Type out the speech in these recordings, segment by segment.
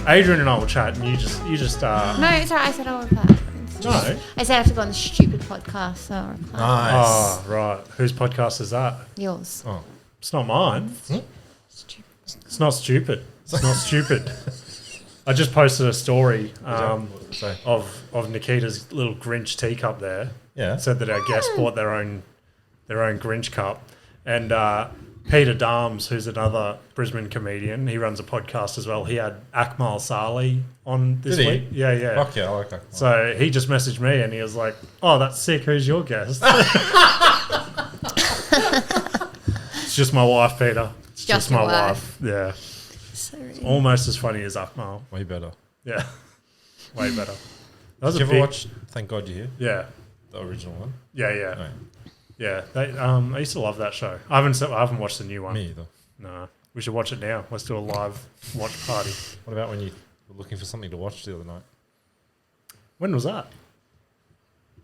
Adrian and I will chat, and you just. No, sorry, I said I'll reply. No. I said I have to go on the stupid podcast, so I'll reply. Nice. Oh, right. Whose podcast is that? Yours. Oh. It's not mine. Stupid. It's not stupid. It's not stupid. I just posted a story of Nikita's little Grinch teacup there. Yeah. Said that our guests bought their own Grinch cup. And Peter Dahms, who's another Brisbane comedian, he runs a podcast as well. He had Akmal Saleh on this week. Yeah, yeah. Fuck yeah, I like that. So he just messaged me and he was like, "Oh, that's sick. Who's your guest?" It's just my wife, Peter. It's just my wife. Yeah. Sorry. Almost as funny as Akmal. Way better. Yeah. Way better. That was Did you ever watch Thank God You're Here? Yeah. The original one? Yeah, yeah. No. Yeah. I used to love that show. I haven't watched the new one. Me either. No. We should watch it now. Let's do a live watch party. What about when you were looking for something to watch the other night? When was that?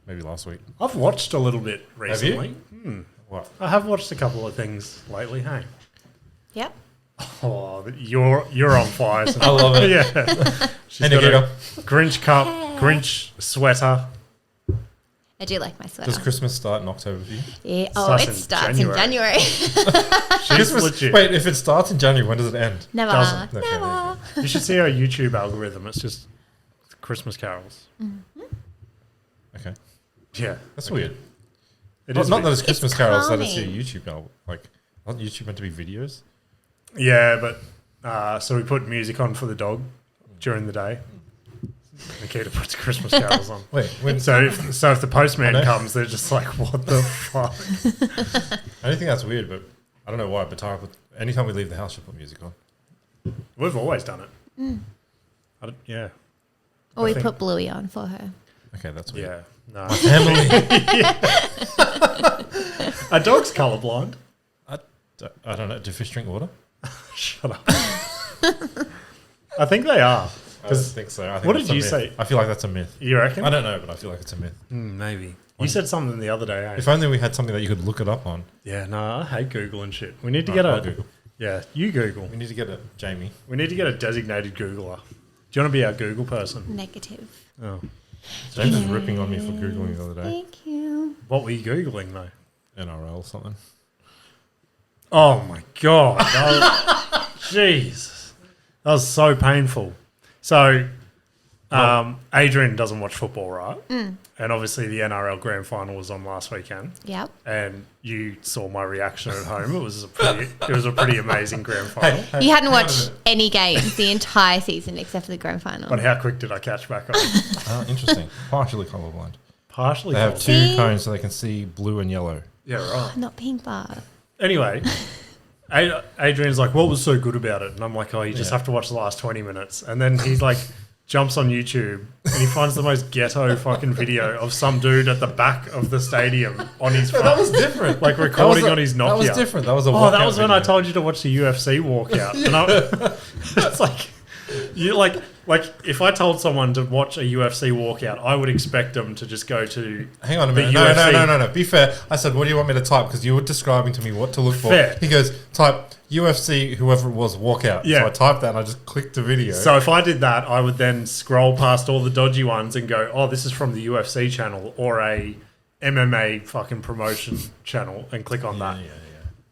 Maybe last week. I've watched a little bit recently. Have you? What? I have watched a couple of things lately. Hey. Yep. Oh, you're on fire. I love it. Yeah. She's Hey, got Nikita. a Grinch cup, Grinch sweater. I do like my sweater. Does Christmas start in October for you? Yeah. Starts It in starts January. in January. She's legit. Wait, if it starts in January, when does it end? Never. Doesn't. Okay, Never. You should see our YouTube algorithm. It's just Christmas carols. Okay. Yeah. That's weird. It Not, is not weird. that it's Christmas carols, that it's your calming. YouTube now. Like, aren't YouTube meant to be videos? Yeah, but so we put music on for the dog during the day. Nikita puts Christmas carols on. Wait, when, So if the postman I know. comes, they're just like, "What the fuck?" I don't think that's weird, but I don't know why. But anytime we leave the house, you put music on. We've always done it. Yeah. Or I we think- put Bluey on for her. Okay, that's weird. Yeah. No. Family. Are dogs colourblind? I don't know. Do fish drink water? Shut up. I think they are. I don't think so. I think What that's did a you myth. say? I feel like that's a myth. You reckon? I don't know, but I feel like it's a myth. Maybe. You said something the other day. Eh? If only we had something that you could look it up on. Yeah, no, I hate Google and shit. We need to Right, get I'll a Google. Yeah, you Google. We need to get a Jamie. We need to get a designated Googler. Do you want to be our Google person? Negative. Oh. James was ripping on me for Googling the other day. Thank you. What were you Googling though? NRL something. Oh my god. Jeez. That was so painful. So Adrian doesn't watch football, right? And obviously the NRL grand final was on last weekend. Yep. And you saw my reaction at home. It was a pretty amazing grand final. You hadn't watched any games the entire season except for the grand final. But how quick did I catch back on? Oh, interesting. Partially colourblind. Partially. They have cold. two See? cones so they can see blue and yellow. Yeah, right. Not pink bar. Anyway, Adrian's like, what was so good about it? And I'm like, oh, you just Yeah. have to watch the last 20 minutes. And then he's like, jumps on YouTube and he finds the most ghetto fucking video of some dude at the back of the stadium on his phone. That was different. Like recording on his Nokia. That was different. That was a Oh, that walkout was when I video. told you to watch the UFC walkout. And it's like, you like if I told someone to watch a UFC walkout, I would expect them to just go to Hang on a the minute. UFC. No. Be fair. I said, what do you want me to type? Because you were describing to me what to look for. Fair. He goes, type UFC, whoever it was, walkout. Yeah. So I typed that and I just clicked the video. So if I did that, I would then scroll past all the dodgy ones and go, oh, this is from the UFC channel or a MMA fucking promotion channel and click on that. Yeah.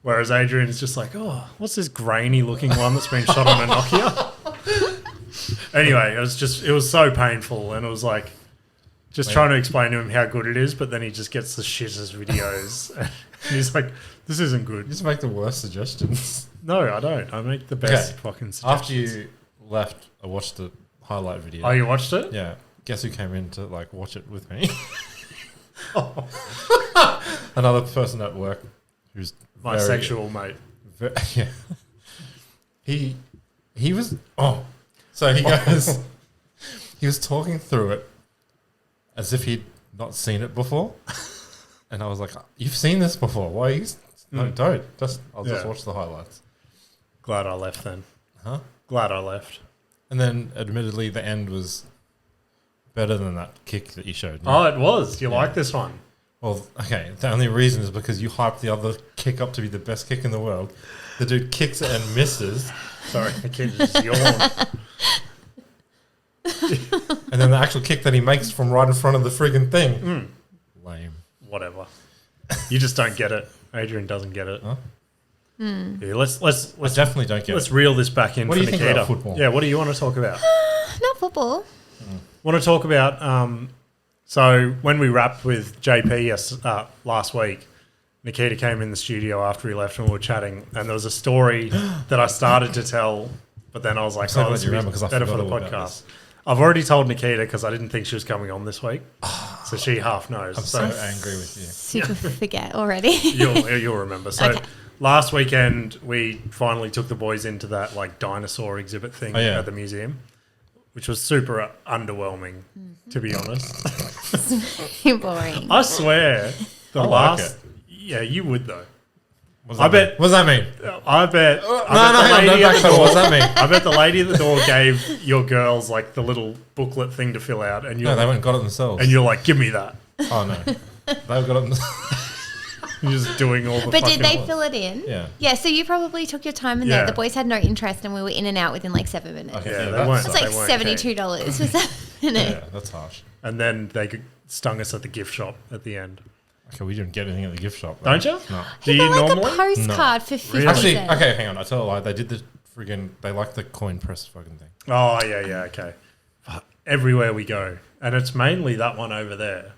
Whereas Adrian is just like, oh, what's this grainy looking one that's been shot on a Nokia? Anyway, it was so painful and it was like just trying to explain to him how good it is, but then he just gets the shittest videos. And he's like, this isn't good. You just make the worst suggestions. No, I don't. I make the best Okay. fucking suggestions. After you left, I watched the highlight video. Oh, you watched it? Yeah. Guess who came in to like watch it with me? Another person at work who's My very- sexual mate. yeah. He was so he goes he was talking through it as if he'd not seen it before. And I was like, you've seen this before. Why are you no, don't. I'll just Yeah. watch the highlights. Glad I left then. Huh? Glad I left. And then admittedly the end was better than that kick that you showed me. Oh, it was. You like this one? Well, okay, the only reason is because you hyped the other kick up to be the best kick in the world. The dude kicks it and misses. Sorry, the kid just yawned. And then the actual kick that he makes from right in front of the friggin' thing. Lame. Whatever. You just don't get it. Adrian doesn't get it. Huh? Yeah, let's I definitely don't get let's it. reel this back in What for do you think Nikita. about football? Yeah, what do you want to talk about? Not football. Want to talk about so when we wrapped with JP last week, Nikita came in the studio after he left and we were chatting, and there was a story that I started to tell, but then I was like, so glad this you would be remember 'cause I better for forgot the all about podcast. this. I've already told Nikita because I didn't think she was coming on this week, so she half knows. I'm so angry with you. Super forget already. You'll remember. So Okay. last weekend we finally took the boys into that like dinosaur exhibit thing at the museum, which was super underwhelming, to be honest. Boring. I swear, the I like last it. yeah, you would though. What does I that bet- mean? What does that mean? I bet. No, hang on, don't backpedal. What does that mean? I bet the lady at the door gave your girls like the little booklet thing to fill out, and No, you're they went and got it themselves. and you're like, give me that. Oh, no. They've got it You're just doing all the. But did they fucking- fill it in? Yeah. Yeah, so you probably took your time in Yeah. there. The boys had no interest and we were in and out within like 7 minutes. Okay, Yeah, they that's- weren't. It's like they weren't keen. $72 for 7 minutes. Yeah, that's harsh. And then they stung us at the gift shop at the end. Okay, we didn't get anything at the gift shop. Don't you? No. Do He you got like normally? a postcard for 50 Actually, cents. okay, hang on. I tell a lie. They did the friggin'... They like the coin press fucking thing. Oh yeah, okay. But everywhere we go, and it's mainly that one over there,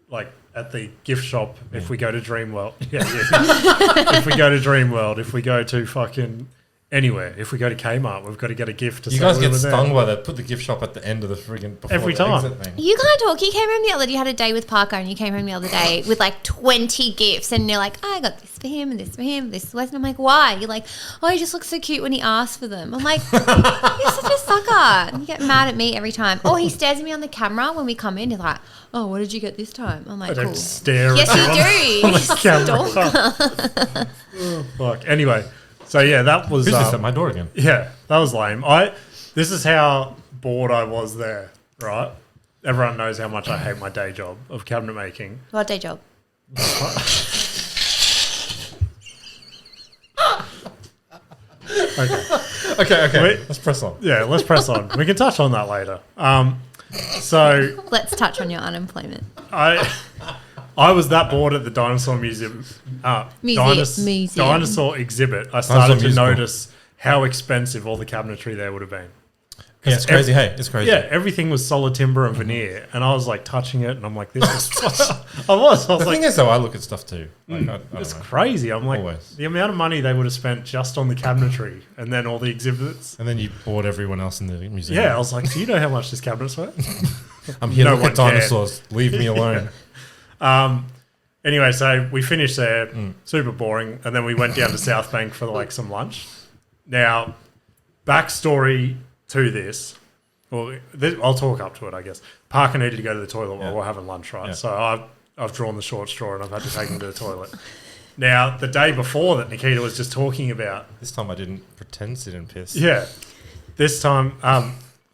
like at the gift shop. If we go to Dreamworld, if we go to Dreamworld, if we go to fucking anywhere, if we go to Kmart, we've got to get a gift. To You say guys we get were there. stung by that. Put the gift shop at the end of the friggin' before Every the time. exit thing. You can't talk. You came home the other day. You had a day with Parker and you came home the other day with like 20 gifts and you're like, I got this for him and this for him, this for Wes. And I'm like, why? You're like, oh, he just looks so cute when he asks for them. I'm like, you're such a sucker. And you get mad at me every time. Or he stares at me on the camera when we come in. He's like, oh, what did you get this time? I'm I like, don't cool. stare Yes, at you on you the do. camera. Stalker. Oh, fuck. Anyway, so yeah, that was Who's this at my door again? yeah, that was lame. This is how bored I was there. Right, everyone knows how much I hate my day job of cabinet making. What day job? Okay. Okay. Wait. Let's press on. Yeah, let's press on. We can touch on that later. So Let's touch on your unemployment. I was that bored at the dinosaur museum, Museum. dinosaur exhibit. I started Dinosaur to musical. notice how expensive all the cabinetry there would have been. Yeah, it's crazy. Hey, it's crazy. Yeah, everything was solid timber and veneer, and I was like touching it, and I'm like, "This is." I was The like, thing is, though, I look at stuff too. Like, I don't "It's know. crazy." I'm like, Always. the amount of money they would have spent just on the cabinetry, and then all the exhibits. And then you bored everyone else in the museum. Yeah, I was like, "Do you know how much this cabinet's worth?" I'm here no to look one at cared. dinosaurs. Leave me alone. Anyway, so we finished there, super boring, and then we went down to South Bank for like some lunch. Now, backstory to this, well, I'll talk up to it, I guess. Parker needed to go to the toilet while Yeah. we're having lunch, right? Yeah. So I've drawn the short straw and I've had to take him to the toilet. Now, the day before that Nikita was just talking about, This time I didn't pretend sit and piss. yeah, this time,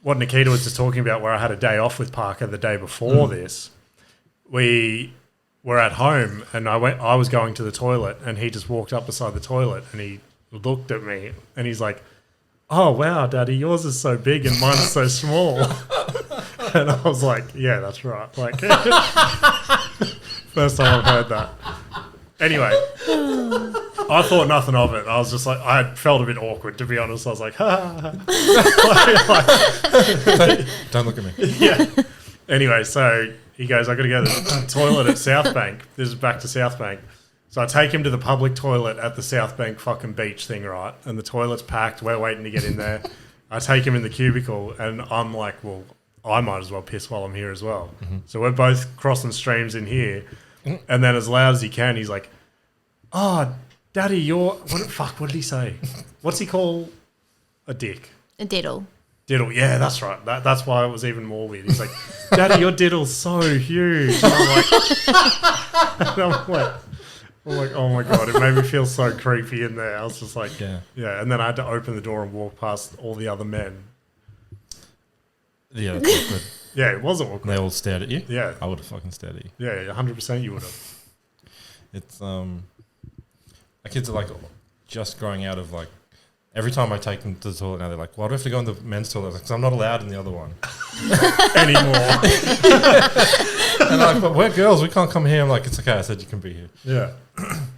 what Nikita was just talking about, where I had a day off with Parker the day before this, we were at home and I was going to the toilet and he just walked up beside the toilet and he looked at me and he's like, oh wow, Daddy, yours is so big and mine's so small. And I was like, yeah, that's right. Like, first time I've heard that. Anyway, I thought nothing of it. I was just like, I felt a bit awkward, to be honest. I was like, ha. Don't look at me. Yeah. Anyway, so he goes, I got to go to the toilet at South Bank. This is back to South Bank. So I take him to the public toilet at the South Bank fucking beach thing, right? And the toilet's packed. We're waiting to get in there. I take him in the cubicle and I'm like, well, I might as well piss while I'm here as well. So we're both crossing streams in here. And then as loud as he can, he's like, oh, Daddy, what did he say? What's he call a dick? A diddle. Diddle, yeah, that's right. That's why it was even more weird. He's like, Daddy, your diddle's so huge. And I'm like, oh my God, it made me feel so creepy in there. I was just like, Yeah. And then I had to open the door and walk past all the other men. Yeah, that's awkward. Yeah, it was And awkward. they all stared at you? Yeah, I would have fucking stared at you. yeah, 100% you would have. It's, my kids are like just growing out of like, every time I take them to the toilet now, they're like, why do I have to go in the men's toilet? Because I'm not allowed in the other one. anymore. And like, but we're girls, we can't come here. I'm like, it's okay. I said you can be here. Yeah.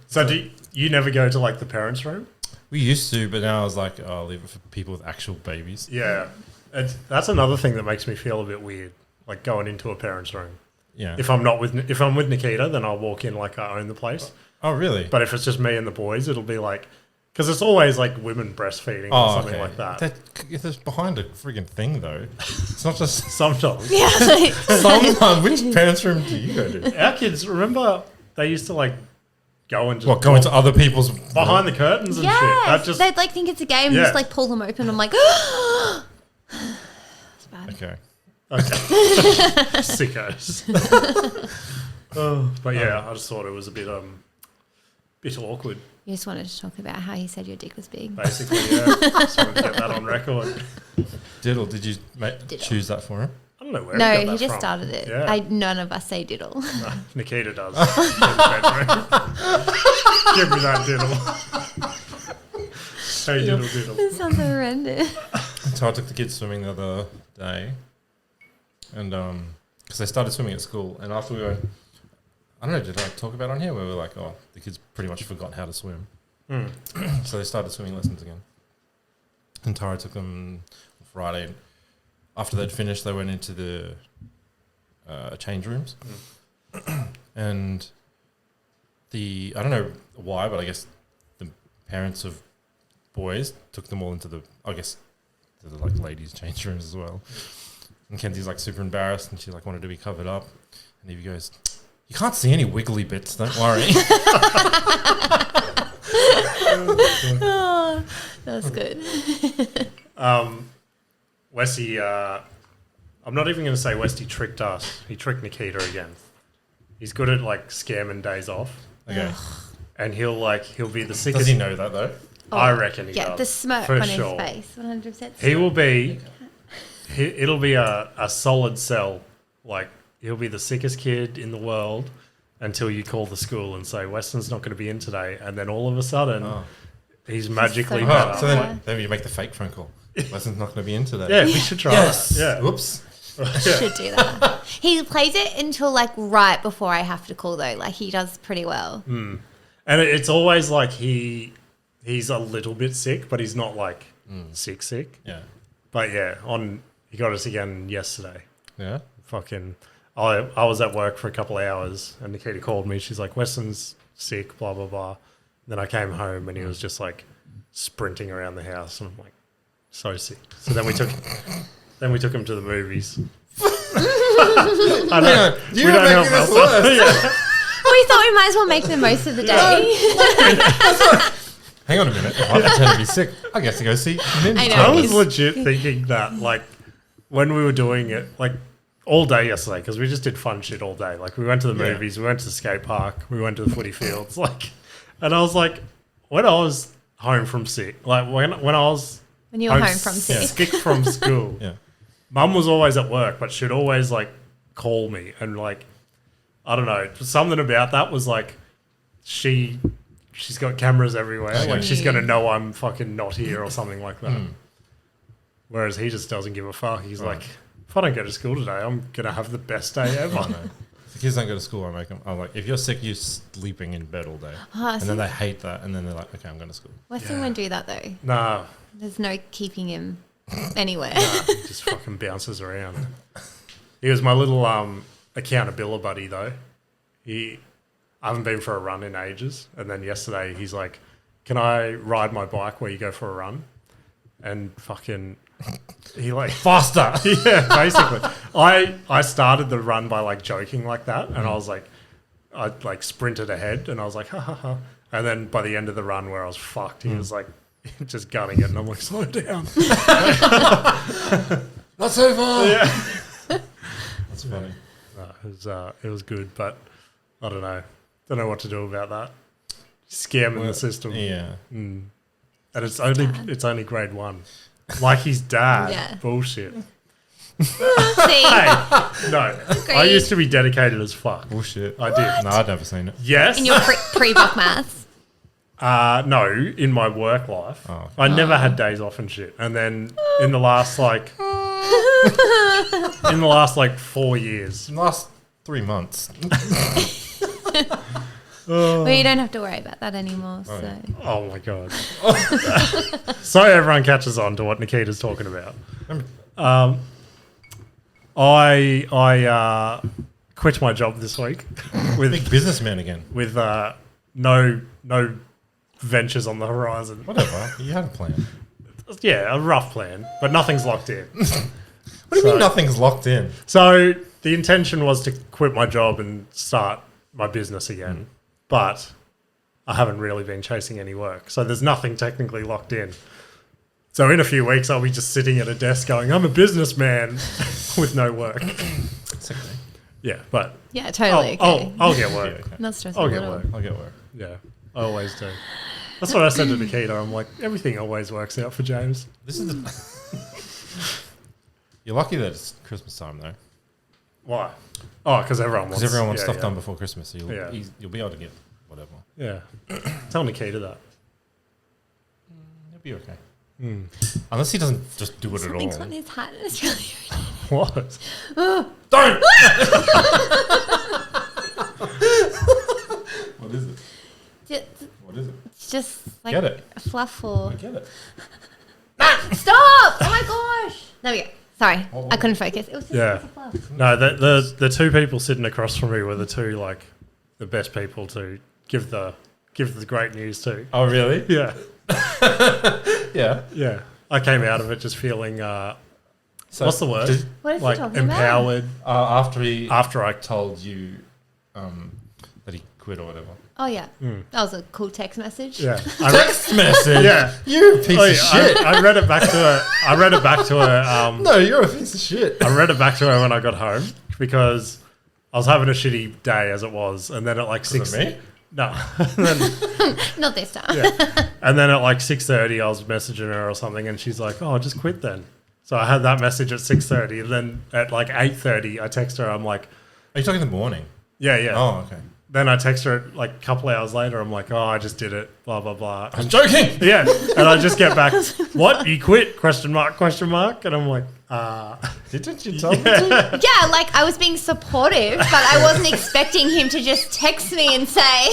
So do you never go to like the parents' room? We used to, but now I was like, oh, I'll leave it for people with actual babies. Yeah. That's another thing that makes me feel a bit weird, like going into a parents' room. Yeah. If I'm with Nikita, then I'll walk in like I own the place. Oh, really? But if it's just me and the boys, it'll be like, because it's always like women breastfeeding or something like that. It's behind a frigging thing, though. It's not just Sometimes. Yeah. sometimes. Which parents' room do you go to? Our kids, remember, they used to like go and just What, go into other people's behind the curtains and shit. That Yes. just They'd like think it's a game and Yeah. just like pull them open. I'm like, it's bad. Okay. okay. Sickos. But yeah, I just thought it was a bit awkward. You just wanted to talk about how he said your dick was big. Basically, yeah. Just wanted to get that on record. Diddle, did you Diddle. choose that for him? I don't know where No, got he that just from. started it. Yeah. None of us say diddle. No, Nikita does. In the bedroom. Give me that diddle. Hey, diddle, diddle. This sounds horrendous. So I took the kids swimming the other day, and because they started swimming at school, and after we went, I don't know, did I talk about it on here where we were like, oh, the kids pretty much forgot how to swim, so they started swimming lessons again. And Tara took them on Friday. And after they'd finished, they went into the change rooms, and I don't know why, but I guess the parents of boys took them all into the like ladies' change rooms as well. And Kenzie's like super embarrassed, and she like wanted to be covered up. And Evie goes, "You can't see any wiggly bits. Don't worry." Oh, that was good. Westy, I'm not even going to say Westy tricked us. He tricked Nikita again. He's good at like scamming days off. Okay. And he'll be the sickest. Does he know that though? I reckon he Yeah, does. the smirk for on sure. his face. 100%. He will be. It'll be a solid sell. Like he'll be the sickest kid in the world until you call the school and say Weston's not going to be in today, and then all of a sudden he's magically so better. Oh, so then you make the fake phone call. Lesson's not going to be in today. Yeah, we should try. Yes. That. Yeah. Whoops. Should do that. He plays it until like right before I have to call though. Like he does pretty well. And it's always like he's a little bit sick, but he's not like sick. Yeah. But yeah, he got us again yesterday. Yeah. Fucking, I was at work for a couple of hours, and Nikita called me. She's like, "Weston's sick, blah blah blah." Then I came home, and he was just like sprinting around the house, and I'm like, so sick. So then we took him to the movies. I know. You're we don't making help this ourselves. worse. Yeah. We thought we might as well make the most of the day. Hang on a minute. If I pretend to be sick, I guess to go see Ninja I know. I Turtles. was legit thinking that, like, when we were doing it, like, all day yesterday, because we just did fun shit all day. Like, we went to the Yeah. movies, we went to the skate park, we went to the footy fields, like, and I was like, when I was home from sick, like, when I was When you were home from sick. sick from school, Yeah. Mum was always at work, but she'd always, like, call me, and, like, I don't know, something about that was, like, she's got cameras everywhere. Okay. Like, she's going to know I'm fucking not here or something like that. Whereas he just doesn't give a fuck. He's like, if I don't go to school today, I'm going to have the best day ever. I know. If the kids don't go to school, I make them. I'm like, if you're sick, you're sleeping in bed all day. And then they hate that. And then they're like, okay, I'm going to school. Weston won't do that though. Nah, There's no keeping him anywhere. he just fucking bounces around. He was my little accountability buddy, though. I haven't been for a run in ages. And then yesterday, he's like, can I ride my bike where you go for a run? And fucking... He like Faster. yeah, basically. I started the run by like joking like that, and I was like, I like sprinted ahead, and I was like, ha ha ha. And then by the end of the run, where I was fucked, he was like just gunning it, and I'm like, slow down. Not so far. Yeah, That's funny. it was good, but I don't know what to do about that. Scamming the system, Yeah. and it's only grade 1. Like his dad. Yeah. Bullshit. See? Hey, no. I Agreed. used to be dedicated as fuck. Bullshit. I did. No, I'd never seen it. Yes. In your pre-book maths. No, in my work life. Oh. I never had days off and shit. And then in the last, like, in the last like 4 years. In the last 3 months. Well, you don't have to worry about that anymore. Oh, So yeah. Oh my god. So everyone catches on to what Nikita's talking about. I quit my job this week Big with businessman again. no ventures on the horizon. Whatever. You had a plan. Yeah, a rough plan, but nothing's locked in. What do you mean nothing's locked in? So the intention was to quit my job and start my business again, but I haven't really been chasing any work. So there's nothing technically locked in. So in a few weeks, I'll be just sitting at a desk going, I'm a businessman with no work. It's okay. Yeah, but yeah, totally. I'll get work. Yeah, okay. Not stressful I'll at get all. work. I'll get work. Yeah, I always do. That's what I said to Nikita. I'm like, everything always works out for James. This is the. You're lucky that it's Christmas time though, Why? Oh, because everyone wants stuff yeah. done before Christmas, so Yeah. you'll be able to get whatever. Yeah. Tell Nikita that. You'll be okay. Unless he doesn't just do it at all. Something's on his hat and it's really irritating. What? Don't. What is it? What is it? It's just like Get it. a fluff or... I get it. Stop! Oh my gosh! There we go. Sorry, I couldn't focus. It was just Yeah. a fluff. No, the two people sitting across from me were the two like the best people to give the great news to. Oh really? Yeah, Yeah. yeah. I came out of it just feeling So what's the word? What is he Like talking empowered. after I I told you that he quit or whatever. Oh yeah, that was a cool text message. yeah. Text message. Yeah. You're a piece Oh, of yeah, shit. I read it back to her. I read it back to her. No, you're a piece of shit. I read it back to her when I got home because I was having a shitty day as it was, and then at like Was it 6. me? No, and then, Not this time. yeah. And then at like 6:30, I was messaging her or something, and she's like, "Oh, just quit then." So I had that message at 6:30, and then at like 8:30, I text her. I'm like, Are you talking in the morning? "Yeah, yeah." Oh, okay. Then I text her like a couple hours later. I'm like, "Oh, I just did it." Blah blah blah. I'm joking. Yeah, and I just get back. What? You quit? Question mark? Question mark? And I'm like, Didn't you tell me to? Yeah, like I was being supportive, but I wasn't expecting him to just text me and say,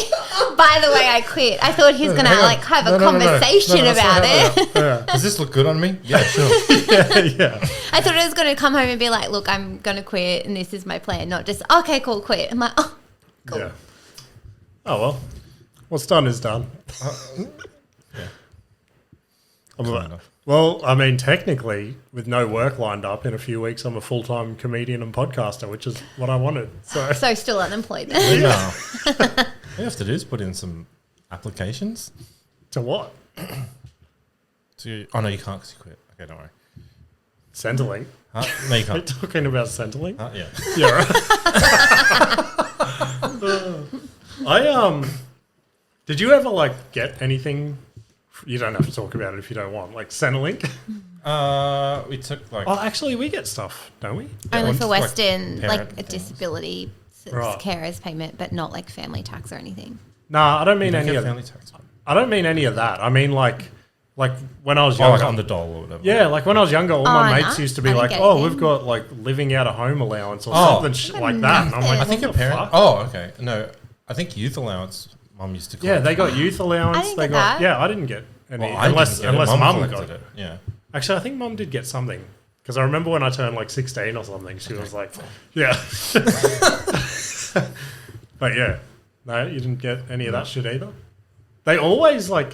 "By the way, I quit." I thought he was gonna Hang on. like have a No, conversation that's about not it. yeah, Does this look good on me? Yeah, sure. yeah. I thought I was gonna come home and be like, "Look, I'm gonna quit, and this is my plan." Not just, "Okay, cool, quit." I'm like, "Oh, cool." Yeah. Oh well, what's done is done. Fair enough. Well, I mean, technically, with no work lined up in a few weeks, I'm a full-time comedian and podcaster, which is what I wanted. So, So still unemployed then. No. All you have to do is put in some applications. to what? Oh, no, you can't because you quit. Okay, don't worry. Centrelink. Huh? No, you Are you can't. talking about Centrelink? Huh? Yeah. Yeah, right. Did you ever like get anything? You don't have to talk about it if you don't want. Like Centrelink. We took like. Oh, actually, we get stuff, don't we? Only one's for like Western, like parent a things. disability Right. carers payment, but not like family tax or anything. Nah, I don't You mean don't any get of family that. tax. I don't mean any of that. I mean like when I was Oh, younger. like on the dole or whatever. Yeah, like when I was younger, all my no, mates used to be I didn't like, get "Oh, anything. we've got like living out of home allowance or Oh. something like that." And I'm like, I think "What your the parent. fuck?" Oh, okay. No, I think youth allowance. Mum used to. Yeah, collect. they got youth allowance. I didn't They get got that. yeah, I didn't get any Well, I unless didn't get it. mum collected got it. it. Yeah. Actually, I think mum did get something because I remember when I turned like 16 or something, she was like, "Yeah." But yeah, no, you didn't get any of that shit either. They always said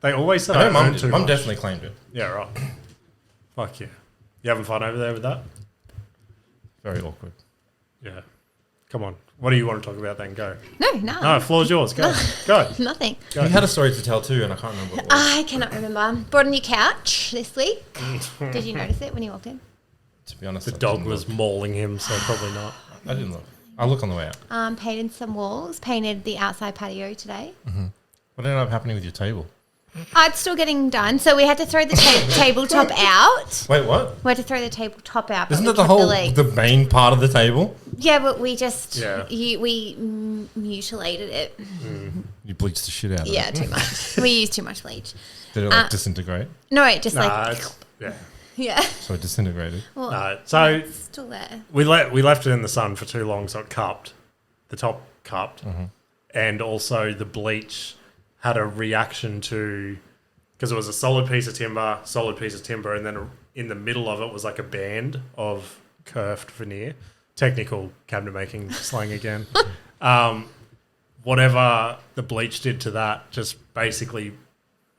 I know I mum. earned too Mum much. definitely claimed it. Yeah, right. Fuck yeah. You having fun over there with that? Very awkward. Yeah. Come on. What do you want to talk about then? Go. No, No, floor's yours. Go. Go. nothing. Go. You had a story to tell too, and I can't remember what it was. I cannot remember. Brought a new couch this week. Did you notice it when you walked in? To be honest, The I dog didn't was look. mauling him, so probably not. I didn't look. I'll look on the way out. Painted some walls. Painted the outside patio today. What ended up happening with your table? It's still getting done. So we had to throw the tabletop out. Wait, what? We had to throw the tabletop out. but Isn't we that the kept whole legs. the main part of the table? Yeah, but we just Yeah. we mutilated it. You bleached the shit out of Yeah, it. too much. We used too much bleach. Did it like disintegrate? No, it just Nah, like it's, yeah. Yeah. So it disintegrated. Well, So it's still there. we left it in the sun for too long, so it cupped. The top cupped. And also the bleach had a reaction to... Because it was a solid piece of timber, and then in the middle of it was like a band of curved veneer. Technical cabinet making slang again. Whatever the bleach did to that just basically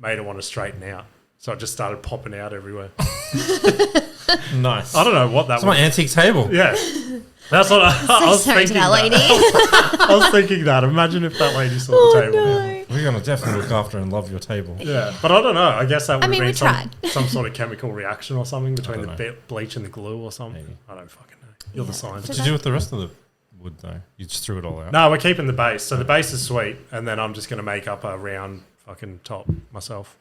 made it want to straighten out. So it just started popping out everywhere. Nice. I don't know what that It's my antique table. Yeah. That's what I was Sorry thinking. to that lady. I was thinking that. Imagine if that lady saw the table. No. We're going to definitely look after and love your table. Yeah, but I don't know. I guess that would mean, have we been tried. some sort of chemical reaction or something between the don't know. bleach and the glue or something. Maybe. I don't fucking know. You're the scientist. What did you do with the rest of the wood, though? You just threw it all out? No, we're keeping the base. So the base is sweet, and then I'm just going to make up a round fucking top myself.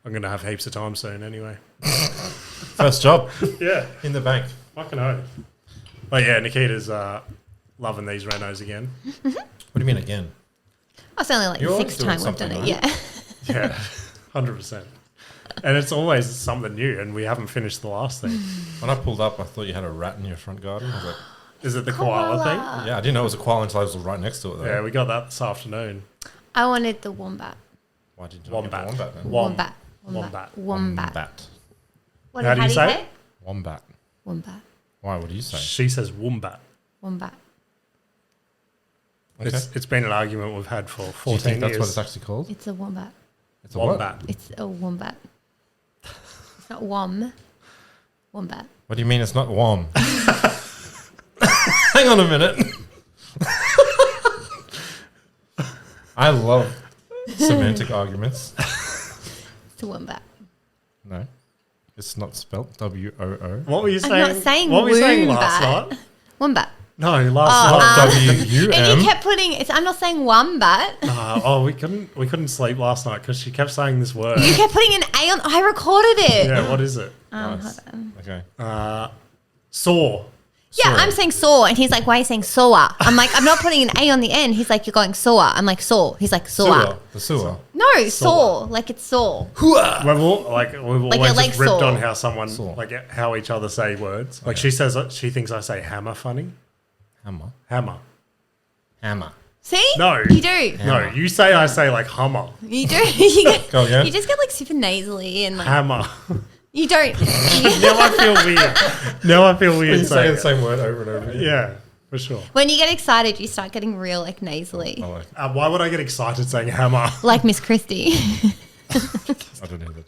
I'm going to have heaps of time soon anyway. First job Yeah, in the bank. fucking oath. But yeah, Nikita's loving these renos again. What do you mean again? It's only like You're the always sixth doing time we've done something, it. right? Yeah. Yeah, 100%. And it's always something new, and we haven't finished the last thing. When I pulled up, I thought you had a rat in your front garden. I was like, Is it the koala thing? yeah, I didn't know it was a koala until I was right next to it, though. Yeah, we got that this afternoon. I wanted the wombat. Why did you not get the Wombat. wombat then? Wombat. Wombat. Wombat. What, How do you say it? Wombat. Wombat. Why? What do you say? She says wombat. Wombat. Okay. It's been an argument we've had for Do you 14 think that's years. what it's actually called? It's a wombat. It's a what? Wombat. It's a wombat. It's not wom. Wombat. What do you mean it's not wom? Hang on a minute. I love semantic arguments. It's a wombat. No. It's not spelt W-O-O. What were you saying? I'm not saying what were you saying wombat. last night? Wombat. No, last night. W-U-M. You kept putting. I'm not saying wombat. We couldn't sleep last night because she kept saying this word. You kept putting an A on. I recorded it. Yeah, what is it? Nice. Hold on. Okay. Saw. Yeah, Saw. I'm saying saw, and he's like, "Why are you saying saw?" I'm like, "I'm not putting an A on the end." He's like, "You're going saw." I'm like, "Saw." He's like, "Saw." Sewer. The sewer. No, saw. Like it's saw. We've always your leg just ripped saw. on how someone Saw. like how each other say words. Like Okay. she thinks I say hammer funny. Hammer. Hammer. Hammer. See? No. You do. No, you say I say like hummer. You do. You, get, Go again. you just get like super nasally and like Hammer. you don't. Now I feel weird. Now I feel weird You say saying the it. same word over and over again. Yeah, for sure. When you get excited, you start getting real like nasally, I like. Why would I get excited saying hammer? like Miss Christie. I don't know that.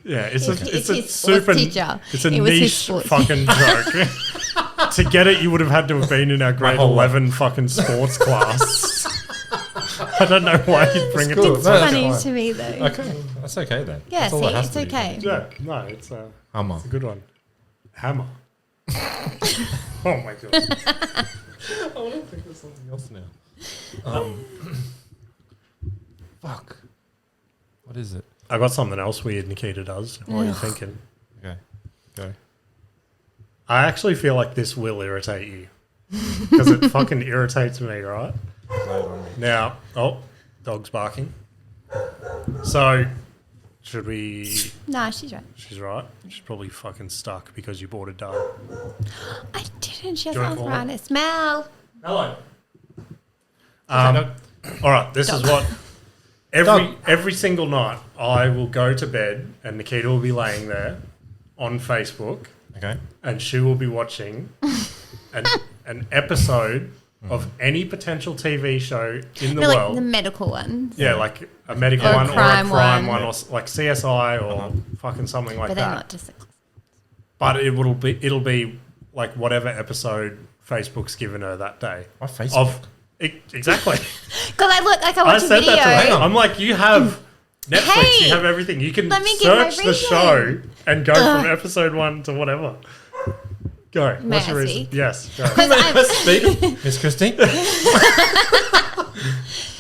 Yeah, it's It's a his sports super. teacher. It's a It was his niche sports fucking joke. To get it, you would have had to have been in our grade whole life. 11 fucking sports class. I don't know why you'd bring it cool. to No, It's that's funny fine. to me though. Okay, that's okay then. Yeah, That's all see, it has it's to be. okay. Yeah, no, it's Hammer. a good one. Hammer. Oh my god. I want to think of something else now. Fuck. What is it? I got something else weird Nikita does while you're thinking. Okay, go. I actually feel like this will irritate you. Because it fucking irritates me, right? Now, dog's barking. So, should we... Nah, she's right. She's right. She's probably fucking stuck because you bought a dog. I didn't. She has Do you wanna call her? arthritis. Mal. Hello. All right, this is what... Every single night, I will go to bed and Nikita will be laying there on Facebook Okay. and she will be watching an episode of any potential TV show in the No, like world. the medical ones. Yeah, like a medical Or a one or a crime crime one. one or like CSI or fucking something like But they're that. not just. But it'll be like whatever episode Facebook's given her that day. My Facebook. Exactly. Because I I watch a said video. that to her. I'm like, you have Netflix, Hey, you have everything. You can let me get my search the reason. show and go from episode 1 to whatever. Go. May What's I your reason? speak? Yes. Go. Speak, Miss Christie.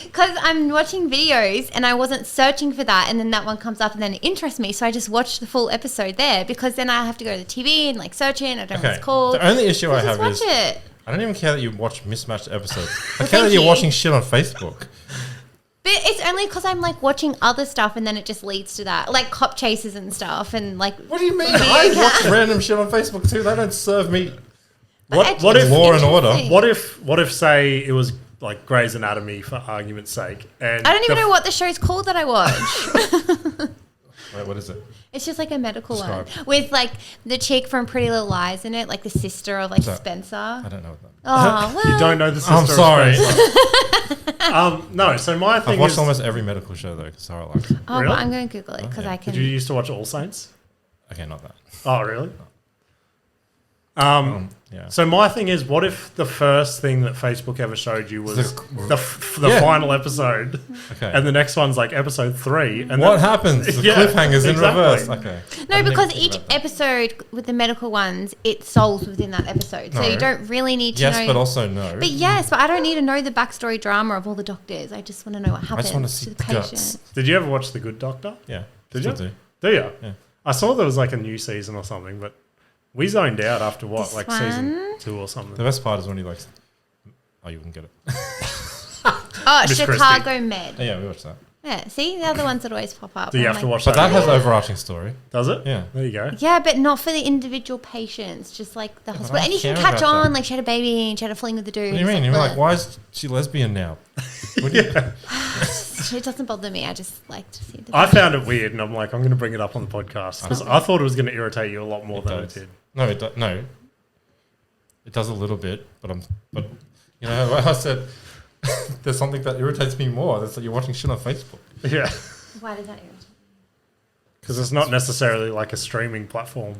Because I'm watching videos and I wasn't searching for that, and then that one comes up and then it interests me, so I just watch the full episode there because then I have to go to the TV and like search it. And I don't know what Okay. it's called. The only issue I Just have watch is it. I don't even care that you watch mismatched episodes. I care thank that you're you. watching shit on Facebook. But it's only because I'm like watching other stuff and then it just leads to that. Like cop chases and stuff and like... What do you mean? I watch random shit on Facebook too. They don't serve me What if Law and Order. What if say it was like Grey's Anatomy for argument's sake? And I don't even know what the show's called that I watch. Wait, what is it? It's just like a medical Describe. one with like the chick from Pretty Little Lies in it, like the sister of like Spencer. I don't know what that means. Oh, well. you don't know the sister. I'm sorry. No, so my thing I've watched is... almost every medical show though, because Sarah likes it. Oh, Really? but I'm going to Google it because yeah. I can. Did you used to watch All Saints? Okay, not that. Oh, really? Yeah. So my thing is, what if the first thing that Facebook ever showed you was the Yeah. final episode, Okay. and the next one's like episode 3, and What then, happens? The Yeah, cliffhangers in exactly. reverse. Okay. No, I didn't because even think each about that. episode with the medical ones, it solves within that episode. So No. you don't really need to know. Yes, but also no. But yes, but I don't need to know the backstory drama of all the doctors. I just want to know what happens just want to see the the patient. guts. Did you ever watch The Good Doctor? Yeah. Did still you? do. Do you? Yeah. I saw there was like a new season or something, but we zoned out after what, This like one? season 2 or something. The best part is when he likes. Oh, you wouldn't get it. Oh, Miss Chicago Med. Yeah, we watched that. Yeah, see, they're the ones that always pop up. Do you I'm have to like, watch But that that? has overarching story. Does it? Yeah. There you go. Yeah, but not for the individual patients, just like the hospital. don't And you can care catch about on, that. like she had a baby and she had a fling with the dude. What do you mean? It's You're like, like, why is she lesbian now? What do you- It doesn't bother me. I just like to see the I found it weird, and I'm like, I'm going to bring it up on the podcast because I thought it was going to irritate you a lot more than it does. did. No, no. It does a little bit, but you know, like I said, there's something that irritates me more. That's that you're watching shit on Facebook. Yeah, Why does that irritate? because it's not necessarily like a streaming platform.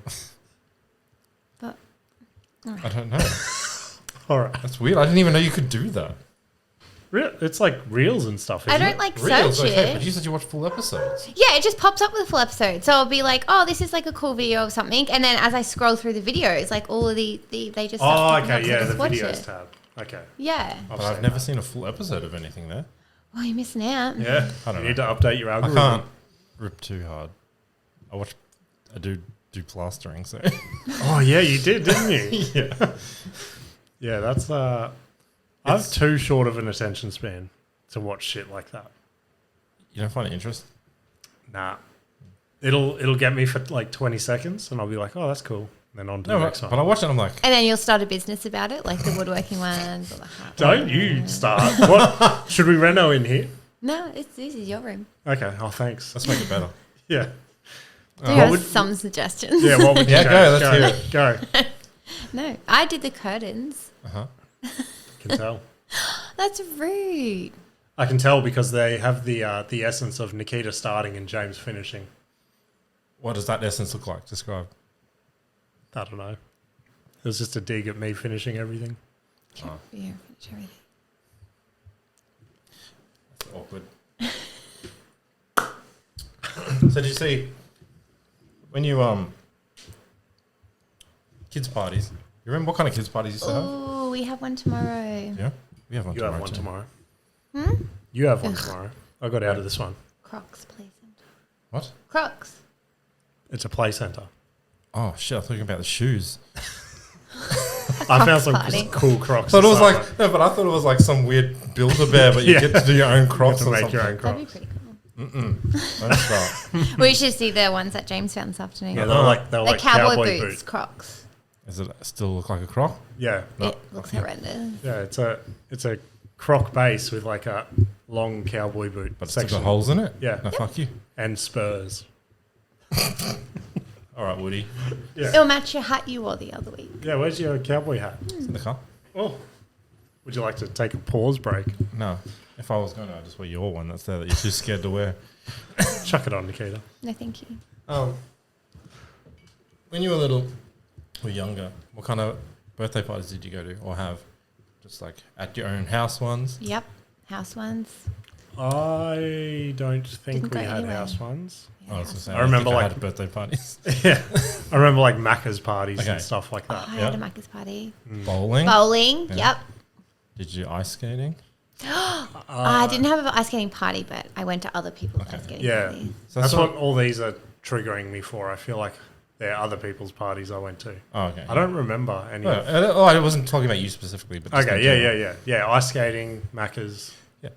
But I don't know. All right, That's weird. I didn't even know you could do that. it's like reels and stuff. I Isn't don't it? like Reels, search okay, it. but you said you watch full episodes. Yeah, it just pops up with a full episode. So I'll be like, oh, this is like a cool video of something. And then as I scroll through the videos, like all of they just Oh, start popping up, okay, so yeah, just the watch videos it. tab. Okay, Yeah. I've But I've seen never that. seen a full episode of anything there. Well, you're missing out. Yeah, I don't you need know. to update your I algorithm. can't rip too hard. I do plastering, so Oh yeah, you did, didn't you? yeah. Yeah, that's I have too short of an attention span to watch shit like that. You don't find it interesting? Nah, it'll get me for like 20 seconds, and I'll be like, oh, that's cool. Then on to No, the next but one. I watch it and I'm like, And then you'll start a business about it, like the woodworking ones or the heart. Don't you start? What should we reno in here? No, this is your room. Okay. Oh, thanks. let's make it better. Yeah. Do you have would- some suggestions? Yeah. What would you Yeah, change? go, let's hear Go. No, I did the curtains. Uh-huh. Can tell. That's rude. I can tell because they have the essence of Nikita starting and James finishing. What does that essence look like? Describe. I don't know. It was just a dig at me finishing everything. Yeah, finish everything. That's awkward. So did you see when you kids parties? You remember what kind of kids parties you used to have? Oh, we have one tomorrow. Yeah, we have one You tomorrow. have one too. tomorrow. Hmm? You have one tomorrow. I got out of this one. Crocs play center. What? Crocs. It's a play center. Oh shit! I thought you were about the shoes. I found some party. cool Crocs. So it to was start like with. no, but I thought it was like some weird Build-A-Bear, but you Yeah. get to do your own You Crocs have to or make something. your own That'd be Crocs. pretty cool. Don't start. We should see the ones that James found this afternoon. Yeah, they're the like cowboy boots, Crocs. Does it still look like a Croc? Yeah, No. It looks horrendous. yeah. It's a Croc base with like a long cowboy boot But it's still section got holes in it? Yeah. No, fuck you. and spurs. All right, Woody. Yeah, It'll match your hat you wore the other week. yeah. Where's your cowboy hat? It's in the car. Oh, would you like to take a pause break? No. If I was going to, I'd just wear your one that's there that you're too scared to wear. Chuck it on, Nikita. No, thank you. When you were little or younger, what kind of birthday parties did you go to or have? Just like at your own house ones? Yep. House ones. I don't think Didn't we go had anywhere. house ones. I was gonna say, I remember, think like- had birthday parties. Yeah, I remember like Macca's parties Okay. and stuff like Oh, that. I Yeah. had a Macca's party. Bowling. Bowling. Yeah. Yep. Did you ice skating? I didn't have an ice skating party, but I went to other people's Okay. ice skating Yeah, parties. So that's what- what all these are triggering me for. I feel like they're other people's parties I went to. Oh, okay. I don't remember any. of I wasn't talking about you specifically, but just Okay, in yeah, general. yeah, yeah. Yeah, ice skating, Macca's. Yeah.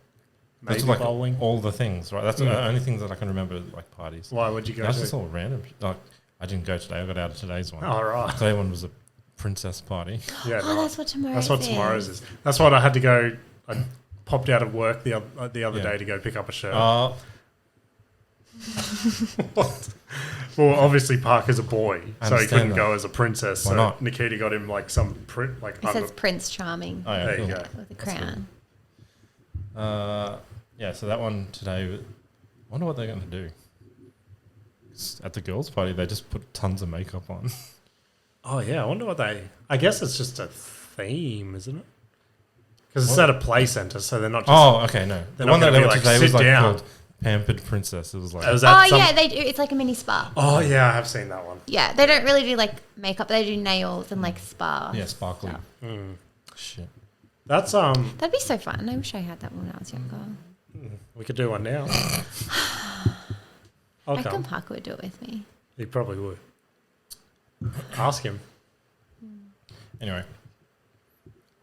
maybe That's like bowling. all the things, right? That's the only things that I can remember, like parties. Why would you go That's to? just all random. Like, I didn't go today. I got out of today's one. Oh, right. Today one was a princess party. Yeah, Oh, no, that's what tomorrow's that's what tomorrow's is. That's what I had to go. I popped out of work the other day to go pick up a shirt. Well, obviously Parker's a boy, I so he couldn't understand go as a princess. Why so not? Nikita got him like some print, like It says Prince Charming Oh, yeah, there cool. you go. with a crown. Yeah, so that one today, I wonder what they're going to do. 'Cause at the girls' party, they just put tons of makeup on. Oh yeah, I wonder what they. I guess it's just a theme, isn't it? Because it's at a play center, so they're not just. Oh, okay, no. The They're one not that they gonna went be today was sit like down. called Pampered Princess. It was like, Was that Oh some- yeah, they do. It's like a mini spa. Oh yeah, I have seen that one. Yeah, they don't really do like makeup. They do nails and like spa. yeah, sparkly. stuff. Shit. That's That'd be so fun. I wish I had that when I was younger. we could do one now. I'll I reckon come. Parker would do it with me. He probably would. Ask him. Anyway,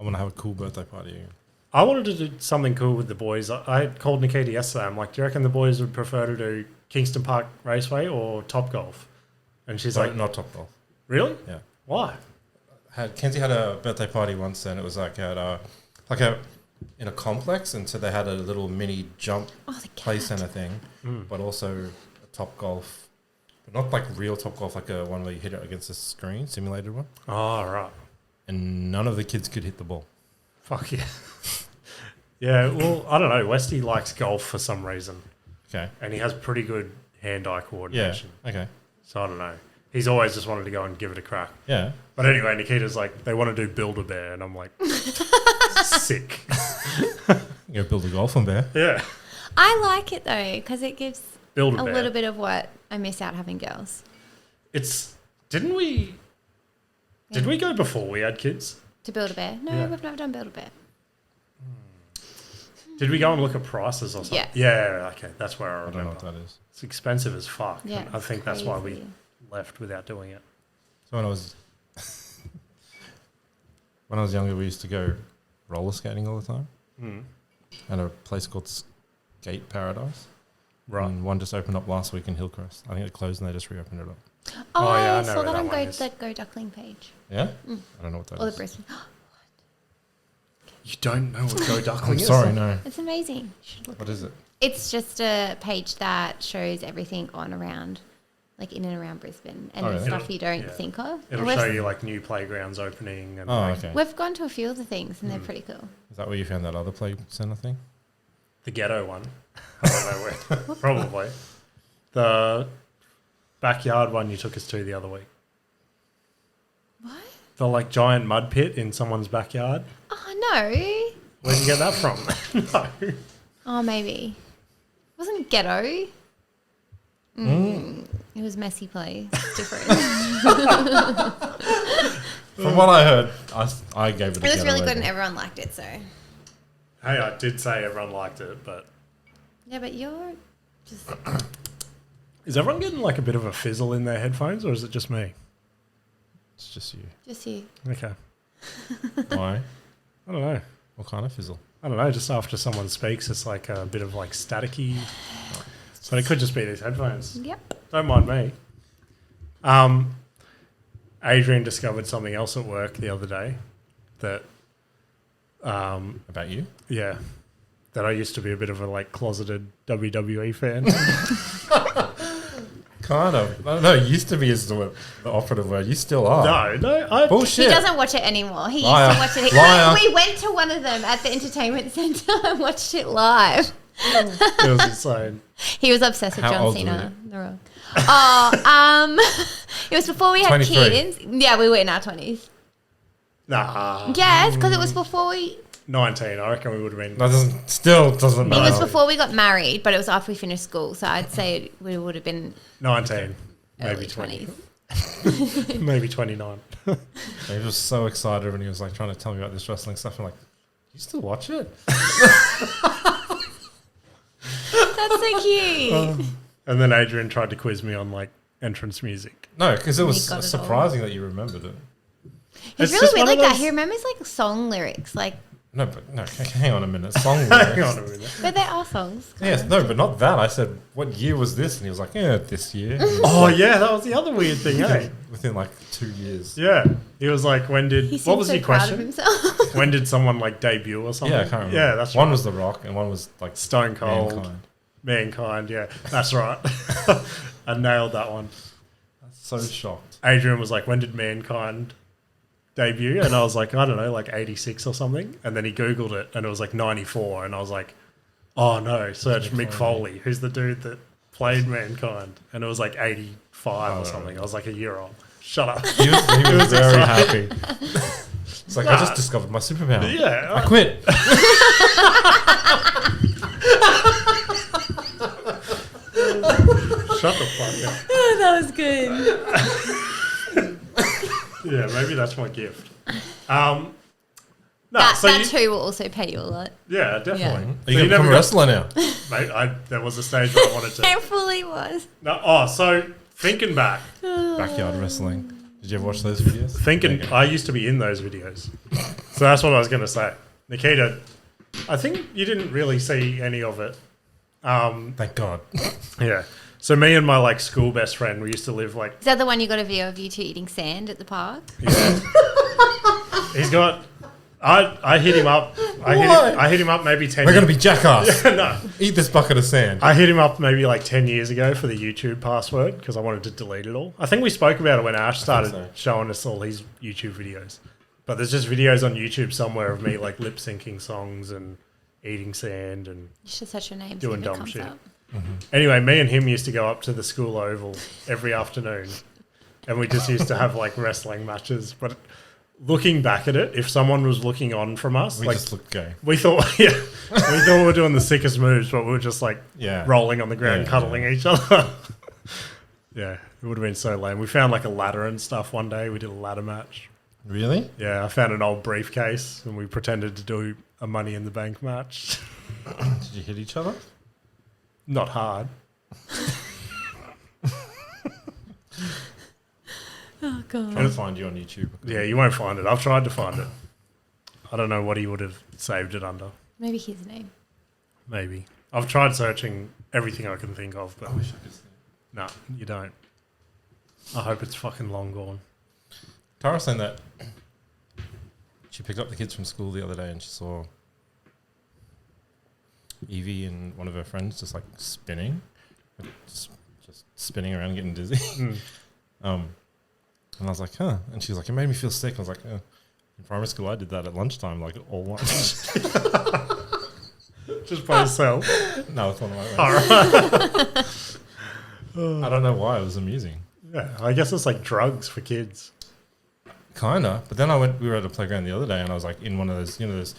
I want to have a cool birthday party. I wanted to do something cool with the boys. I called Nikita yesterday. I'm like, do you reckon the boys would prefer to do Kingston Park Raceway or Top Golf? And she's like, Not Top Golf. really? Yeah. Why? Kenzie had a birthday party once, and it was like in a complex, and so they had a little mini jump Oh, the play cat. center thing, but also a Top Golf, but not like real Top Golf, like a one where you hit it against a screen, simulated one. Oh, right. And none of the kids could hit the ball. Fuck yeah. Yeah, well, I don't know. Westy likes golf for some reason, Okay. and he has pretty good hand-eye Yeah. coordination. Okay. So I don't know. He's always just wanted to go and give it a crack. Yeah. But anyway, Nikita's like, they want to do Build-A-Bear, and I'm like, sick. You go build a golfing bear. Yeah. I like it though because it gives a Build-A-Bear. little bit of what I miss out having girls. Did we go before we had kids? To build a bear? No, Yeah. we've never done build a bear. Did we go and look at prices or something? Yeah. Yeah, okay. That's where I I don't know remember. what that is. It's expensive as fuck. Yeah, and I think that's why we crazy. left without doing it. So when I was younger, we used to go roller skating all the time. At a place called Skate Paradise. Right. And one just opened up last week in Hillcrest. I think it closed and they just reopened it up. Oh, Oh, yeah, I I know saw where that that on one is. the Go Duckling page. Yeah? I don't know what that Or is. the Brisbane. You don't know what Go Duckling I'm is? sorry, no. It's amazing. You should look. What is it? It's just a page that shows everything on around, like in and around Brisbane, and Oh, the yeah. stuff you don't Yeah. think of. It'll And we've- show you like new playgrounds opening. And Oh, like okay. We've gone to a few of the things, and they're pretty cool. Is that where you found that other play center thing? the ghetto one. I don't know where. Probably. The backyard one you took us to the other week. What? The like giant mud pit in someone's backyard. Oh no. Where'd you get that from? No. Oh, maybe. It wasn't ghetto. It was messy play. It's different. From what I heard, I gave it a It was ghetto really good, label. and everyone liked it. So Hey, I did say everyone liked it, but yeah, but you're just is everyone getting like a bit of a fizzle in their headphones, or is it just me? It's just you. you. Okay. Why? I don't know. What kind of fizzle? I don't know. Just after someone speaks, it's like a bit of like staticky. But it could just be these headphones. Yep. Don't mind me. Adrian discovered something else at work the other day that, About you? yeah, that I used to be a bit of a like closeted WWE fan. Kind of. No, used to be is the operative word. You still are. no, Bullshit. He doesn't watch it anymore. He Liar. used to watch it. Liar. We went to one of them at the entertainment centre and watched it live. it was insane. He was obsessed with How John old were Cena. The Rock. It was before we had 23. kids. Yeah, we were in our 20s. Nah, Yes, because it was before we. 19. I reckon we would have been. That doesn't It matter. was before we got married, but it was after we finished school. So I'd say we would have been 19, maybe early 20, 20s. maybe 29. He was so excited when he was like trying to tell me about this wrestling stuff. I'm like, you still watch it? That's so cute. And then Adrian tried to quiz me on like entrance music. No, because it He was got it surprising that you remembered it. He's It's really just weird one like of that. those- He remembers like song lyrics. Like No, but no, hang on a minute. Song lyrics. Hang on a minute. But there are songs. Yes, no, but not that. I said, what year was this? And he was like, yeah, this year. Oh, yeah, that was the other weird thing, eh? Within like 2 years. Yeah. He was like, when did... He what seems was so your proud of question? himself. When did someone like debut or something? Yeah, I can't remember. Yeah, that's one right. was The Rock and one was like Stone Cold. Mankind. Yeah. That's right. I nailed that one. So shocked. Adrian was like, when did Mankind debut? And I was like, I don't know, like 86 or something. And then he Googled it and it was like 94. And I was like, oh no, search Mick Foley, who's the dude that played Mankind. And it was like 85 or something. I was like a year old. Shut up. He was very happy. It's like, I just discovered my superpower. Yeah. I quit. Shut the fuck up. Oh, that was good. Yeah, maybe that's my gift. No, That too will also pay you a lot. yeah, definitely. Are So you going to become a wrestler now? Mate, there was a stage where I wanted to. It fully was. No, so thinking back, Backyard wrestling. Did you ever watch those videos? I used to be in those videos. So that's what I was going to say. Nikita, I think you didn't really see any of it. Thank God. Yeah. So me and my like school best friend, we used to live like, Is that the one you got a video of you two eating sand at the park? yeah. He's got, I hit him up. I hit him up maybe 10 We're years. going to be jackass. No. Eat this bucket of sand. I hit him up maybe like 10 years ago for the YouTube password because I wanted to delete it all. I think we spoke about it when Ash started so. showing us all his YouTube videos. But there's just videos on YouTube somewhere of me like lip syncing songs and eating sand and You should search your name. doing see if it dumb comes shit. up. Anyway, me and him used to go up to the school oval every afternoon and we just used to have like wrestling matches. But looking back at it, if someone was looking on from us, We like just look gay. we thought, we thought we were doing the sickest moves, but we were just like Yeah. rolling on the ground, Yeah, cuddling each other. Yeah, it would have been so lame. We found like a ladder and stuff one day. We did a ladder match. Really? Yeah, I found an old briefcase and we pretended to do a Money in the Bank match. Did you hit each other? Not hard. Oh, God. Trying to find you on YouTube. Yeah, you won't find it. I've tried to find it. I don't know what he would have saved it under. Maybe his name. Maybe. I've tried searching everything I can think of, but I wish I could see. no, you don't. I hope it's fucking long gone. Tara was saying that she picked up the kids from school the other day and she saw Evie and one of her friends just like spinning, just spinning around getting dizzy. And I was like, huh. And she was like, it made me feel sick. I was like, in primary school, I did that at lunchtime, like all lunch. Just by yourself. No, it's one of my mates. All right. I don't know why. It was amusing. Yeah, I guess it's like drugs for kids. Kinda. But then we were at a playground the other day and I was like in one of those, those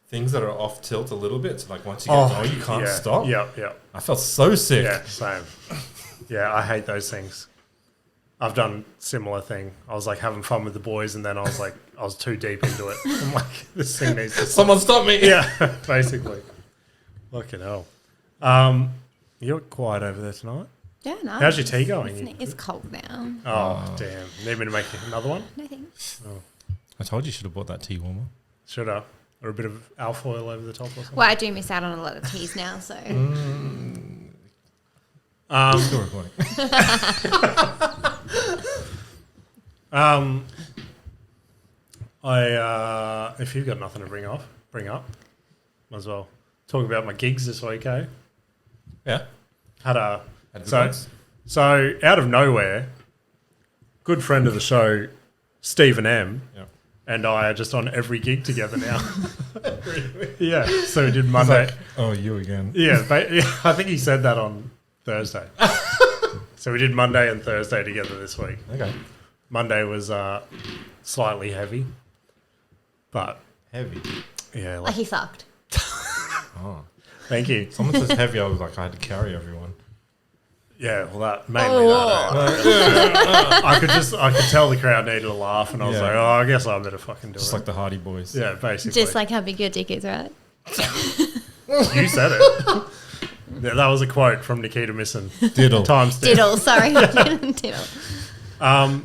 things that are off tilt a little bit. So like once you get going, you can't stop. Yeah. I felt so sick. Yeah, same. Yeah, I hate those things. I've done similar thing. I was like having fun with the boys and then I was like, I was too deep into it. I'm like, this thing needs to stop. Someone stop me. Yeah, basically. Fucking hell. You're quiet over there tonight. Yeah, no. How's your tea going? It's cold now. Oh, damn. Need me to make another one? No thanks. I told you should have bought that tea warmer. Should I? Or a bit of alfoil over the top or something? Well, I do miss out on a lot of teas now, so. Still recording. If you've got nothing to bring up, might as well talk about my gigs this week, eh? Yeah. So out of nowhere, good friend of the show, Stephen M, and I are just on every gig together now. Really? Yeah, so we did Monday. Like, oh, you again. Yeah, I think he said that on Thursday. So we did Monday and Thursday together this week. Okay. Monday was slightly heavy, but Heavy. yeah, Like he sucked. Oh. thank you. Someone says heavy, I was like, I had to carry everyone. Yeah, well, that mainly that. I could tell the crowd needed a laugh, and I was Yeah. like, oh, I guess I better fucking do Just it. like the Hardy Boys. Yeah, basically. Just like how big your dick is, right? You said it. Yeah, that was a quote from Nikita Missen. Diddle. Times 10. Diddle, sorry. Diddle. No,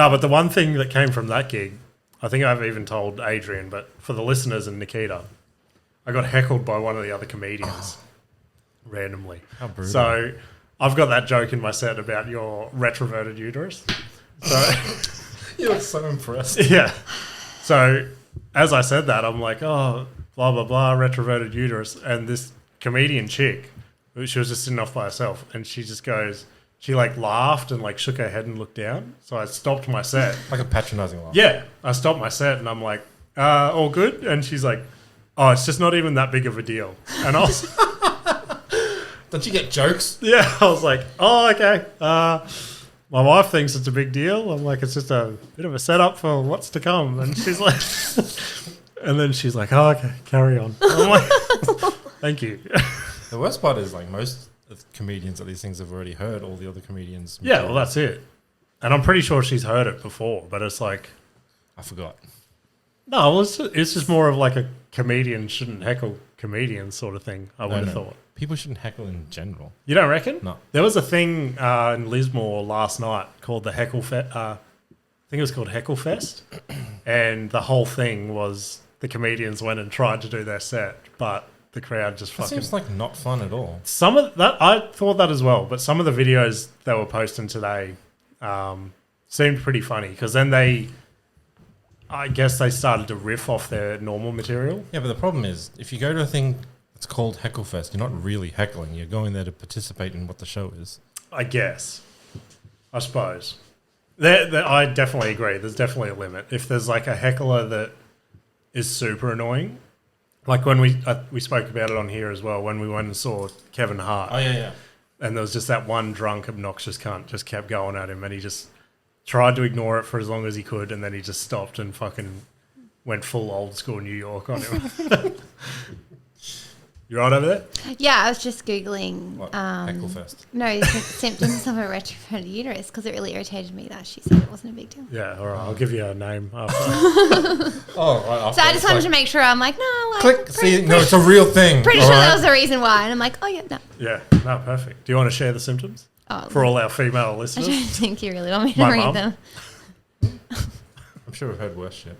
but the one thing that came from that gig, I think I've even told Adrian, but for the listeners and Nikita, I got heckled by one of the other comedians randomly. How brutal. So I've got that joke in my set about your retroverted uterus. So You look so impressed. yeah. So as I said that, I'm like, oh, blah, blah, blah, retroverted uterus. And this comedian chick, she was just sitting off by herself, and she just goes, she like laughed and like shook her head and looked down. So I stopped my set. Like a patronizing laugh. Yeah. I stopped my set and I'm like, all good? And she's like, oh, it's just not even that big of a deal. And I was, Don't you get jokes? yeah, I was like, oh, okay. My wife thinks it's a big deal. I'm like, it's just a bit of a setup for what's to come. And she's like, and then she's like, oh, okay, carry on. I'm like, thank you. The worst part is like most of the comedians at these things have already heard all the other comedians. Yeah, well, that's it. And I'm pretty sure she's heard it before, but it's like, I forgot. no, well, it's just more of like a comedian shouldn't heckle comedians sort of thing, I would have thought. People shouldn't heckle in general. You don't reckon? No. There was a thing in Lismore last night called the Heckle Fest. I think it was called Heckle Fest. And the whole thing was the comedians went and tried to do their set, but the crowd just That fucking... seems like not fun at all. Some of that, I thought that as well, but some of the videos they were posting today seemed pretty funny because then I guess they started to riff off their normal material. Yeah, but the problem is, if you go to a thing that's called Heckle-Fest, you're not really heckling. You're going there to participate in what the show is. I guess. I suppose. I definitely agree. There's definitely a limit. If there's like a heckler that is super annoying, like when we spoke about it on here as well, when we went and saw Kevin Hart. Oh, yeah. And there was just that one drunk, obnoxious cunt just kept going at him and he just tried to ignore it for as long as he could and then he just stopped and fucking went full old school New York on him. You right over there? Yeah, I was just Googling. What? Heckle-Fest. No, the symptoms of a retroverted uterus because it really irritated me that she said it wasn't a big deal. Yeah, all right. I'll give you a name after. Oh, right after. So I just wanted to make sure. I'm like, no, like, Click. See, no, it's a real thing. pretty all sure right? that was the reason why. And I'm like, oh yeah, no. Yeah, no, perfect. Do you want to share the symptoms Oh, for all our female I don't listeners? think you really want me to My read mum. them. I'm sure we've heard worse shit.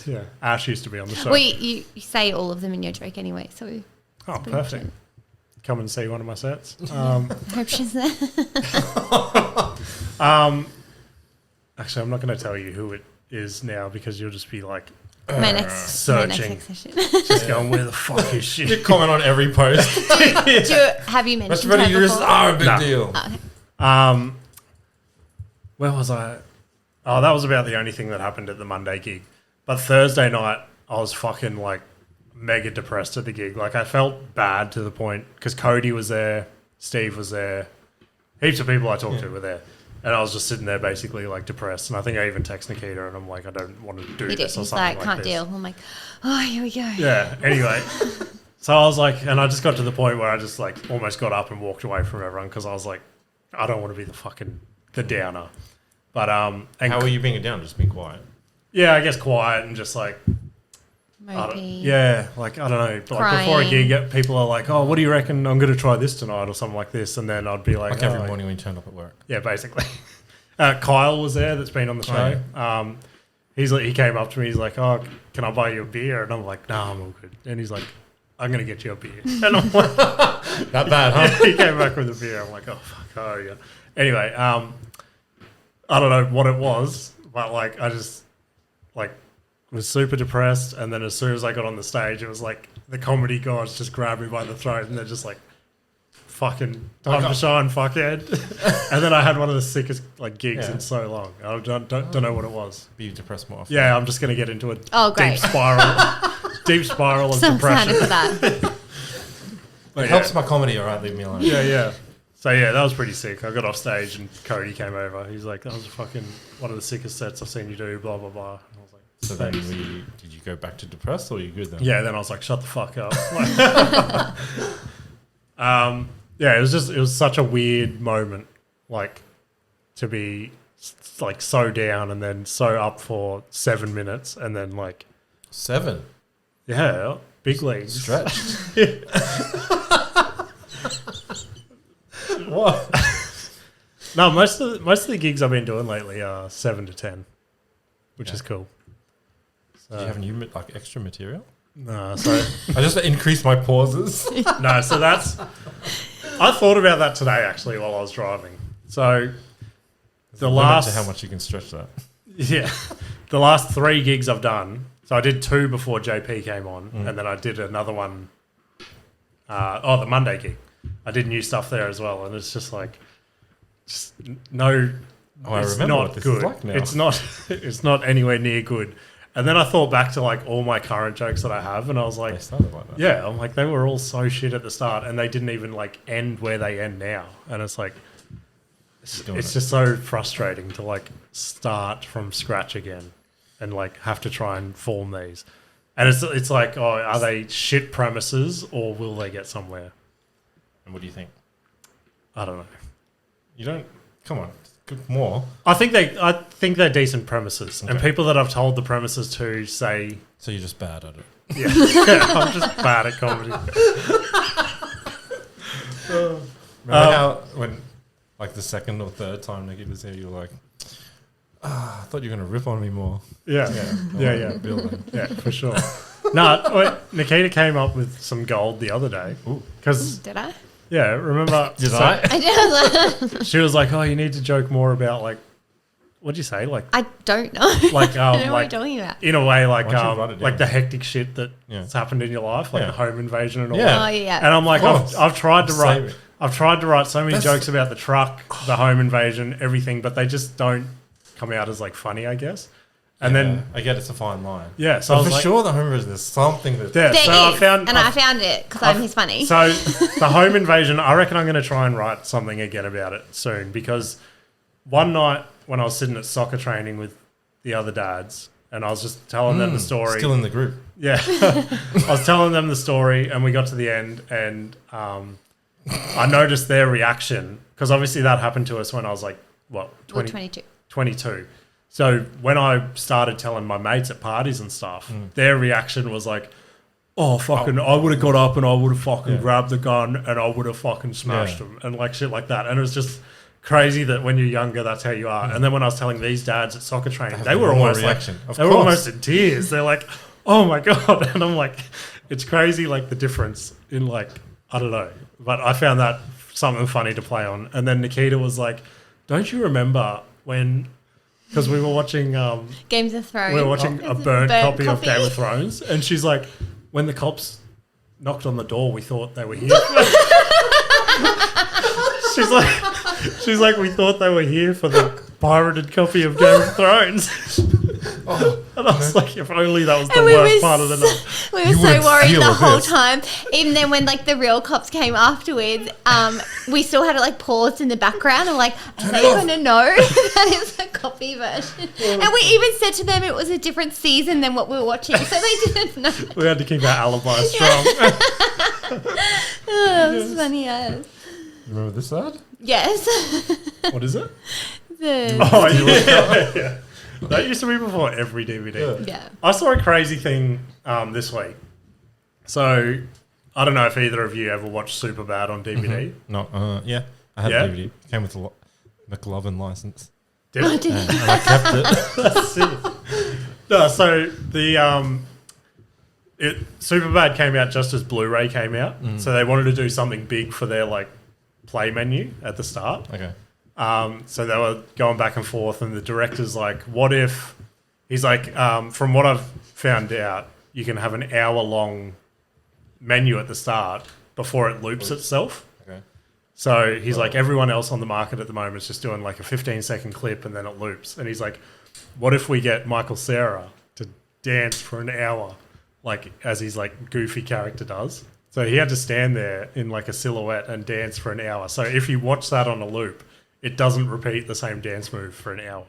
Yeah, Ash used to be on the show. Well, you say all of them in your joke anyway, so Oh, pretty perfect. much Come and see one of my sets. I hope she's there. Actually, I'm not going to tell you who it is now because you'll just be like, my next searching. session. just going, where the fuck is she? You comment on every post. Have you mentioned Retroverted her uteruses before? are a big No. deal. Oh, okay. Where was I? Oh, that was about the only thing that happened at the Monday gig. But Thursday night, I was fucking like mega depressed at the gig. Like I felt bad to the point because Cody was there, Steve was there, heaps of people I talked to were there. And I was just sitting there basically like depressed. And I think I even texted Nikita and I'm like, I don't want to do He did. this or He's something like, like can't this. deal. I'm like, oh, here we go. Yeah, anyway. So I was like, and I just got to the point where I just like almost got up and walked away from everyone because I was like, I don't want to be the downer. But and How are you being down? Just being quiet. yeah, I guess quiet and just like Mopey. yeah, like I don't know. Like before a Crying. gig, people are like, "Oh, what do you reckon? I'm going to try this tonight or something like this," and then I'd be like, Like every "Oh, morning when you turn up at work. yeah, basically. Kyle was there. That's been on the show. Oh, He came up to me. He's like, "Oh, can I buy you a beer?" And I'm like, "Nah, I'm all good." And he's like, "I'm going to get you a beer." And I'm like, That bad, huh? he came back with a beer. I'm like, "Oh fuck, oh yeah." Anyway, I don't know what it was, but like I just like was super depressed, and then as soon as I got on the stage, it was like the comedy gods just grabbed me by the throat, and they're just like, "Fucking time to shine, fuckhead." And then I had one of the sickest like gigs Yeah. in so long. I don't know what it was. Be depressed more often. Yeah, I'm just gonna get into a Oh, great. deep spiral of So depression. excited for that. But It helps my comedy, all right? Leave me alone. Yeah. So yeah, that was pretty sick. I got off stage and Cody came over. He's like, "That was fucking one of the sickest sets I've seen you do." Blah blah blah. And I was like, So then, "Thanks." did you go back to depressed, or are you good then? Yeah, then I was like, "Shut the fuck up." Yeah, it was such a weird moment, like to be like so down and then so up for 7 minutes and then like 7. yeah, big leagues. Stretched. What? No, most of the gigs I've been doing lately are 7 to 10, which is cool. Do you have new extra material? No, so I just increased my pauses. no, so that's. I thought about that today actually while I was driving. So the last to how much you can stretch that. Yeah. The last 3 gigs I've done. So I did 2 before JP came on, and then I did another one. The Monday gig. I did new stuff there as well, and it's just like, no. Oh, I it's remember not what this good. is like now. It's not. It's not anywhere near good. And then I thought back to like all my current jokes that I have, and I was like, They started like that. yeah, I'm like, they were all so shit at the start, and they didn't even like end where they end now. And it's like, it's just so frustrating to like start from scratch again, and like have to try and form these. And it's like, oh, are they shit premises or will they get somewhere? And what do you think? I don't know. You don't. Come on. More. I think they're decent premises, and Okay. people that I've told the premises to say, So you're just bad at it. yeah, I'm just bad at comedy. Remember how when like the second or third time Nikki was here, you were like, I thought you were going to rip on me more. Yeah, yeah. Building. Yeah, for sure. No, Nikita came up with some gold the other day. Because, Did I? yeah, remember? Did I? I did. She was like, oh, you need to joke more about, like, what'd you say? Like, I don't know. like, I don't know what like you're talking about. in a way, like, Why don't you write it like down? the hectic shit that's Yeah. happened in your life, like Yeah. the home invasion and all Yeah. that. Oh, yeah. And I'm like, Of course. I've tried to Save write, it. I've tried to write so many That's- jokes about the truck, the home invasion, everything, but they just don't come out as like funny, I guess. And then, I get it's a fine line. yeah, so I But was for like, sure, the home is there's something that. yeah, There so is, I found, and I found it because I'm his funny. So the home invasion, I reckon I'm going to try and write something again about it soon, because one night when I was sitting at soccer training with the other dads, and I was just telling them the story. Still in the group. Yeah, I was telling them the story, and we got to the end, and I noticed their reaction, because obviously that happened to us when I was like, what, Well, 22. 22. So when I started telling my mates at parties and stuff, their reaction was like, oh, fucking, I would have got up and I would have fucking grabbed the gun and I would have fucking smashed them and like shit like that. And it was just crazy that when you're younger, that's how you are. And then when I was telling these dads at soccer training, they were normal almost reaction. like, Of they were course. almost in tears. They're like, oh my God. And I'm like, it's crazy, like the difference in like, I don't know. But I found that something funny to play on. And then Nikita was like, don't you remember when... Because we were watching, Games of Thrones. we were watching a burnt copy of Game of Thrones, and she's like, when the cops knocked on the door, we thought they were here. she's like, we thought they were here for the pirated copy of Game of Thrones. And I was like, if only that was the And we worst were part of the night. We were You so wouldn't worried feel the whole this. time. Even then, when like the real cops came afterwards, we still had it like paused in the background. And like, are they going to know that it's a copy version? And we even said to them it was a different season than what we were watching, so they didn't know. We had to keep our alibi strong. Oh, that was funny as. You remember this ad? Yes. What is it? The- Oh, yeah. That used to be before every DVD. yeah. I saw a crazy thing this week. So, I don't know if either of you ever watched Superbad on DVD. No, yeah. I had Yeah? a DVD. Came with a McLovin license. Did it? And I kept it. That's it. No, so the Superbad came out just as Blu-ray came out. So they wanted to do something big for their like play menu at the start. Okay. So they were going back and forth, and the director's like, what if... He's like, from what I've found out, you can have an hour-long menu at the start before it loops itself. Okay. So he's like, everyone else on the market at the moment is just doing like a 15-second clip and then it loops. And he's like, what if we get Michael Cera to dance for an hour, like as his like goofy character does? So he had to stand there in like a silhouette and dance for an hour. So if you watch that on a loop, it doesn't repeat the same dance move for an hour,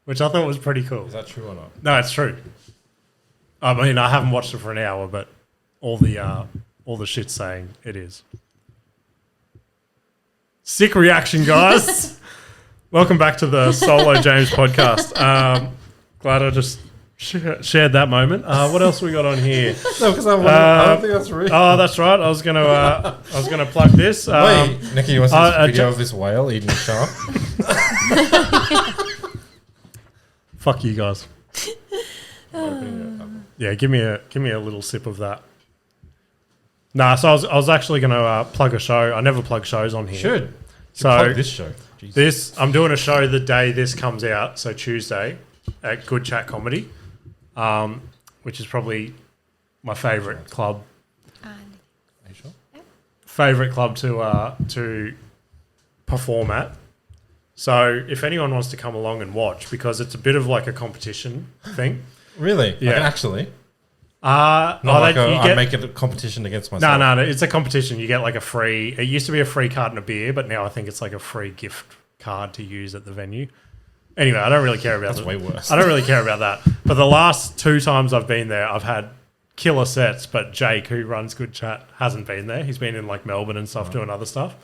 which I thought was pretty cool. Is that true or not? No, it's true. I mean, I haven't watched it for an hour, but all the shit's saying it is. Sick reaction, guys. Welcome back to the Solo James podcast. Glad I just shared that moment. What else we got on here? No, because I don't think that's real. Oh, that's right. I was gonna plug this. Wait, Nikki, you want to see this video Ja- of this whale eating a shark? Fuck you guys. Yeah, give me a little sip of that. Nah, so I was actually going to plug a show. I never plug shows on here. Should. So Plug this show. Jesus. I'm doing a show the day this comes out, so Tuesday at Good Chat Comedy, which is probably my favourite club. Are you sure? Favourite club to perform at. So if anyone wants to come along and watch, because it's a bit of like a competition thing. Really? Yeah. Like actually? Not I make it a competition against myself. No, it's a competition. You get like a free. It used to be a free carton of beer, but now I think it's like a free gift card to use at the venue. Anyway, I don't really care about That's way worse. I don't really care about that. But the last 2 times I've been there, I've had killer sets. But Jake, who runs Good Chat, hasn't been there. He's been in like Melbourne and stuff doing other stuff.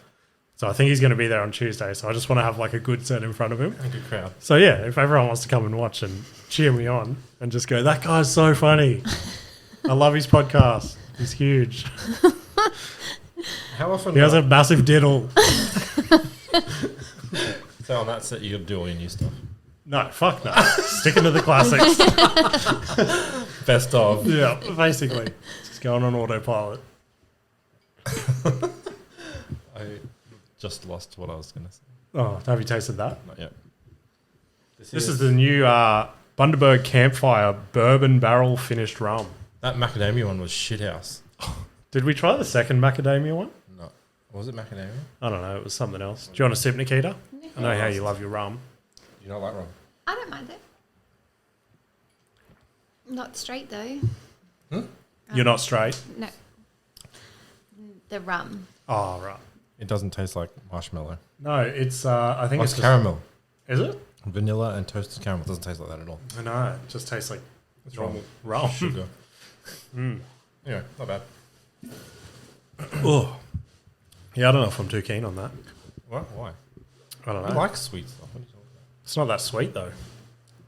So I think he's going to be there on Tuesday. So I just want to have like a good set in front of him. A good crowd. So yeah, if everyone wants to come and watch and cheer me on and just go, that guy's so funny. I love his podcast. He's huge. How often? He has a massive diddle. So on that set, you got to do all your new stuff. No, fuck no. Sticking to the classics. Best of. Yeah, basically. Just going on autopilot. I just lost what I was going to say. Oh, have you tasted that? Not yet. This is the new Bundaberg Campfire Bourbon Barrel Finished Rum. That macadamia one was shithouse. Did we try the second macadamia one? No. Was it macadamia? I don't know. It was something else. Do you want a sip, Nikita? I know how you love your rum. You don't like rum? I don't mind it. Not straight though. You're not straight? No. The rum. Oh, right. It doesn't taste like marshmallow. No, it's, I think It's it's caramel. Is it? Vanilla and toasted caramel. It doesn't taste like that at all. I know. It just tastes like It's normal rum. Sugar. Anyway, not bad. Oh. Yeah, I don't know if I'm too keen on that. What? Why? I don't I know. like sweet stuff. What are you talking about? It's not that sweet, though.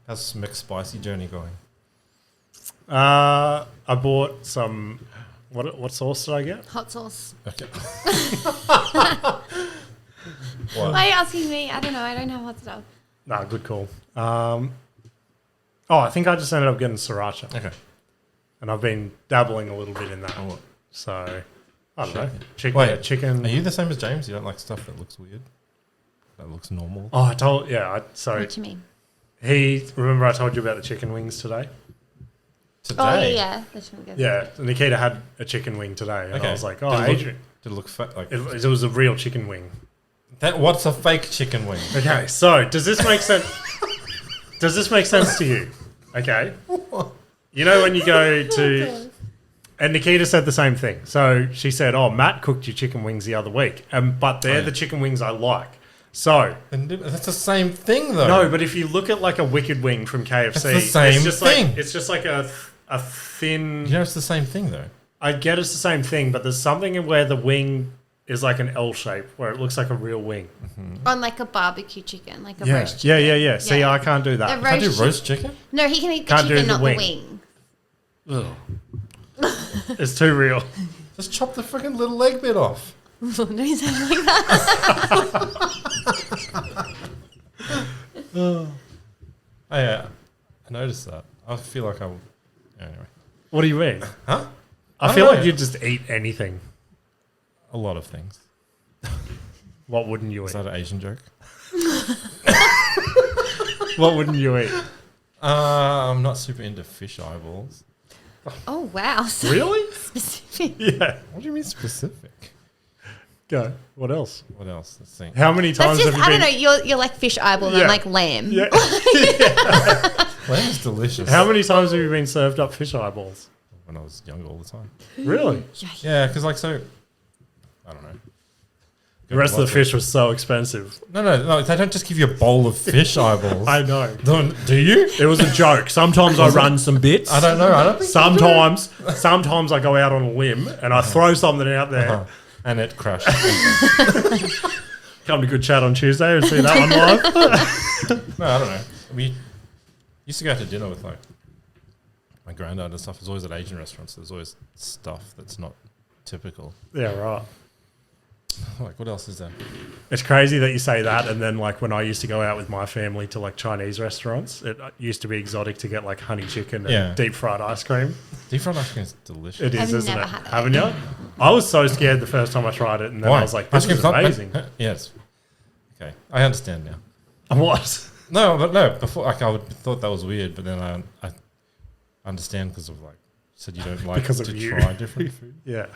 How's McSpicy journey going? I bought some... What sauce did I get? Hot sauce. Okay. Why What? are you asking me? I don't know. I don't have hot stuff. Nah, good call. I think I just ended up getting sriracha. Okay. And I've been dabbling a little bit in that. Oh, what? So, I don't know. Wait, Chicken. Are you the same as James? You don't like stuff that looks weird? That looks normal? Oh, so What do you mean? remember I told you about the chicken wings today? Today? Oh, yeah. That's really good. Yeah, Nikita had a chicken wing today. And Okay. I was like, Did oh, it look- Adrian. Did it look fat? Like It was a real chicken wing. what's a fake chicken wing? Okay, so does this make sense? Does this make sense to you? Okay. You know when you go to... And Nikita said the same thing. So she said, oh, Matt cooked your chicken wings the other week. But they're the chicken wings I like. So... And that's the same thing, though. No, but if you look at like a wicked wing from KFC... It's the same thing. It's just like a thin... You know it's the same thing, though. I get it's the same thing, but there's something in where the wing is like an L shape, where it looks like a real wing. On like a barbecue chicken, like a roast Yeah, chicken. yeah. See, Yeah. I can't do that. The Can I do Roast roast chicken? No, he can eat the Can't do chicken, the not wing. the wing. It's too real. Just chop the freaking little leg bit off. Don't say like that. Oh, yeah. I noticed that. I feel like I will. Anyway. What do you mean? Huh? I I feel don't like know. you just eat anything. A lot of things. What wouldn't you Is eat? that an Asian joke? What wouldn't you eat? I'm not super into fish eyeballs. Oh, wow. So Really? specific. Yeah. What do you mean specific? Go. What else? What else? Let's think. How many times That's just, have you I been? don't know, you're like fish eyeball and Yeah. I'm like lamb. Yeah. Lamb is delicious. How many times have you been served up fish eyeballs? When I was younger all the time. Really? Yeah, because like so, I don't know. The rest of the fish was so expensive. No. They don't just give you a bowl of fish eyeballs. I know. Do you? It was a joke. Sometimes I run some bits. I don't know. I don't think Sometimes I go out on a limb and I throw something out there. And it crashed. Come to Good Chat on Tuesday and see that one live. No, I don't know. We used to go out to dinner with like my granddad and stuff. It's always at Asian restaurants. There's always stuff that's not typical. Yeah, right. Like, what else is there? It's crazy that you say that, and then like when I used to go out with my family to like Chinese restaurants, it used to be exotic to get like honey chicken and deep fried ice cream. Deep fried ice cream is delicious. It is, I've isn't never it? had it. Haven't you? I was so scared the first time I tried it, and then I was like, "This is amazing." Yes. Okay, I understand now. What? No, but no. Before, like, thought that was weird, but then I understand because of like you said you don't like Because of to you. try different food. Yeah.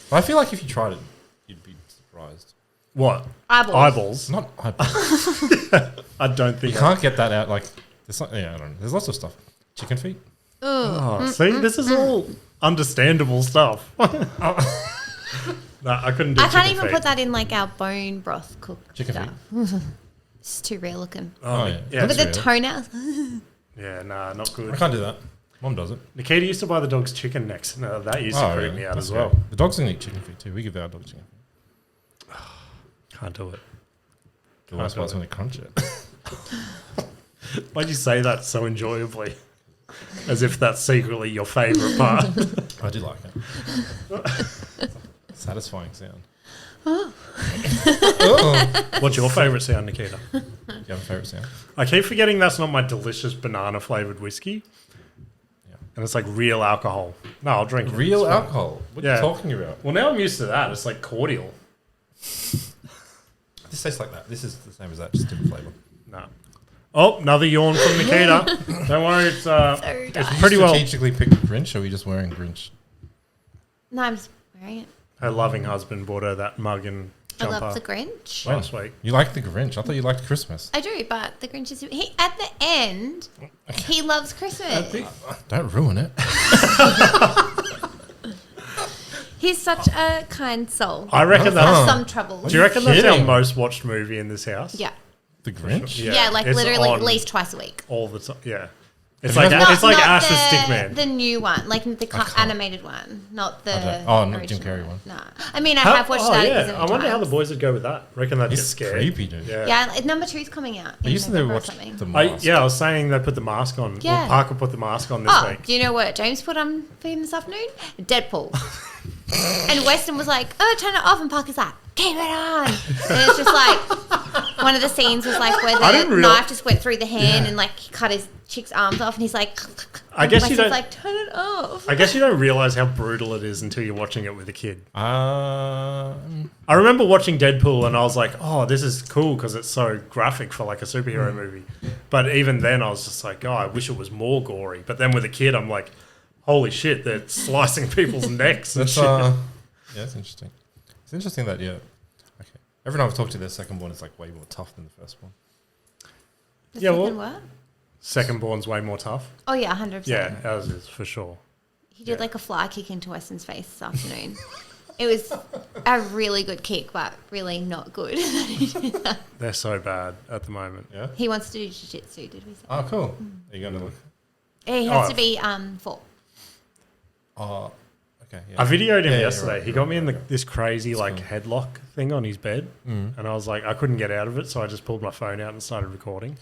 But I feel like if you tried it, you'd be surprised. What? Eyeballs. Not eyeballs. I don't think You can't get that out. Like, there's not, I don't know. There's lots of stuff. Chicken feet. Oh, see, this is all understandable stuff. No, I couldn't do I can't chicken even feet. put that in like our bone broth cooked Chicken stuff. It's too real looking. Oh, yeah. Yeah, But That's the real. toenails. Yeah, nah, not I good. can't do that. Mom does it. Nikita used to buy the dog's chicken necks. No, that used to creep really? me out That's as well. great. The dogs can eat chicken feet too. We give our dog chicken feet. Can't do it. The worst do part's it. when they crunch it. Why'd you say that so enjoyably? As if that's secretly your favourite part. I do like it. Satisfying sound. What's your favourite sound, Nikita? Do you have a favourite sound? I keep forgetting that's not my delicious banana flavoured whiskey. Yeah. And it's like real alcohol. No, I'll drink it. Real It's fine. alcohol? What are Yeah. you talking about? Well, now I'm used to that. It's like cordial. This tastes like that. This is the same as that, just different flavour. No. Oh, another yawn from Nikita. Don't worry, it's dark. pretty well. Strategically picked Grinch, or are you just wearing Grinch? No, I'm just wearing it. Her loving husband bought her that mug and I jumper love the Grinch. last week. You like the Grinch? I thought you liked Christmas. I do, but the Grinch is at the end. He loves Christmas. Don't ruin it. He's such a kind soul. I reckon Has that. some trouble. Do you reckon that's our kidding? most watched movie in this house? Yeah. The Grinch? Yeah, like it's literally on at least twice a week. all the time. Yeah, it's Have like you guys- it's like Not Ash the the, Stickman. the new one, like the can't. animated one, not the. I don't- oh, not Jim original Carrey one. Nah, I mean I have watched that. Yeah, several I wonder how the times. boys would go with that. Reckon they'd get It's scared. creepy, dude. Yeah. Yeah, like, number 2's coming out. I in used to never November or watch something. the I, mask. yeah, I was saying they put the mask on. Yeah. Well, Parker put the mask on this Oh, week. do you know what James put on for him this afternoon? Deadpool. And Weston was like, "Oh, turn it off," and Parker's like, "Keep it on." And it's just like one of the scenes was like where I the didn't realize- knife just went through the hand and like he cut his chick's arms off, and he's like, I guess you Weston's don't- like, "Turn it off." I guess you don't realize how brutal it is until you're watching it with a kid. Uh, I remember watching Deadpool and I was like, "Oh, this is cool because it's so graphic for like a superhero movie." But even then, I was just like, "Oh, I wish it was more gory." But then with a kid, I'm like, "Holy shit, they're slicing people's necks and that's, shit." yeah, it's interesting. It's interesting that, yeah. Okay. Every time I've talked to their second one, it's like way more tough than the first one. The Yeah, well- second what? Second born's way more tough. Oh yeah, 100%. Yeah, ours is for sure. He did like a fly kick into Weston's face this afternoon. It was a really good kick, but really not good. They're so bad at the moment. Yeah? He wants to do jiu-jitsu, did we say? Oh, cool. Are you going to look? He has Oh. to be 4. Oh, okay. Yeah. I videoed him Yeah, yesterday. right, he got me in right. this crazy like cool. headlock thing on his bed, Mm. and I was like, I couldn't get out of it, so I just pulled my phone out and started recording.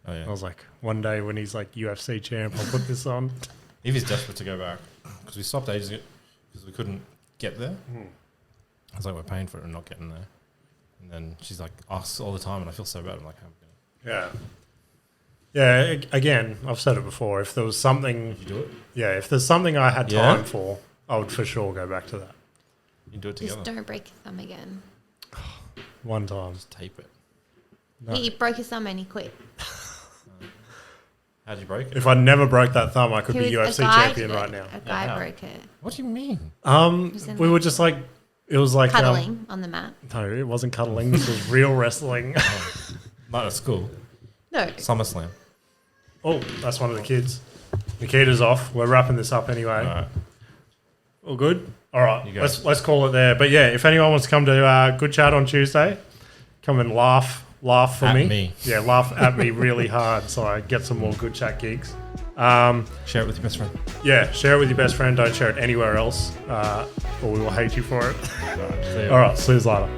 Oh, yeah. I was like, one day when he's like UFC champ, I'll put this on. Evie's desperate to go back because we stopped ages ago because we couldn't get there. I was like, we're paying for it and not getting there. And then she's like, asks all the time, and I feel so bad. I'm like, how am I going Yeah. Yeah, again, I've said it before. If there was something, to do it? yeah, if there's something I had Yeah? time for, I would for sure go back to that. You can do it Just together. don't break your thumb again. One time. Just tape it. No. He broke his thumb and he quit. How'd you break it? If I never broke that thumb, I could He be was- UFC a guy champion did it. right now. A guy how? broke it. What do you mean? was in We were just like, it was like Cuddling on the mat. No, it wasn't cuddling. This was real wrestling. Not at school. No. SummerSlam. Oh, that's one of the kids. Nikita's off. We're wrapping this up anyway. All right. All good? All right. You go. Let's call it there. But yeah, if anyone wants to come to Good Chat on Tuesday, come and laugh for At me. me. Yeah, laugh at me really hard so I get some more Good Chat gigs. Share it with your best friend. Yeah, share it with your best friend. Don't share it anywhere else, or we will hate you for it. All right. See ya. All right, see you later.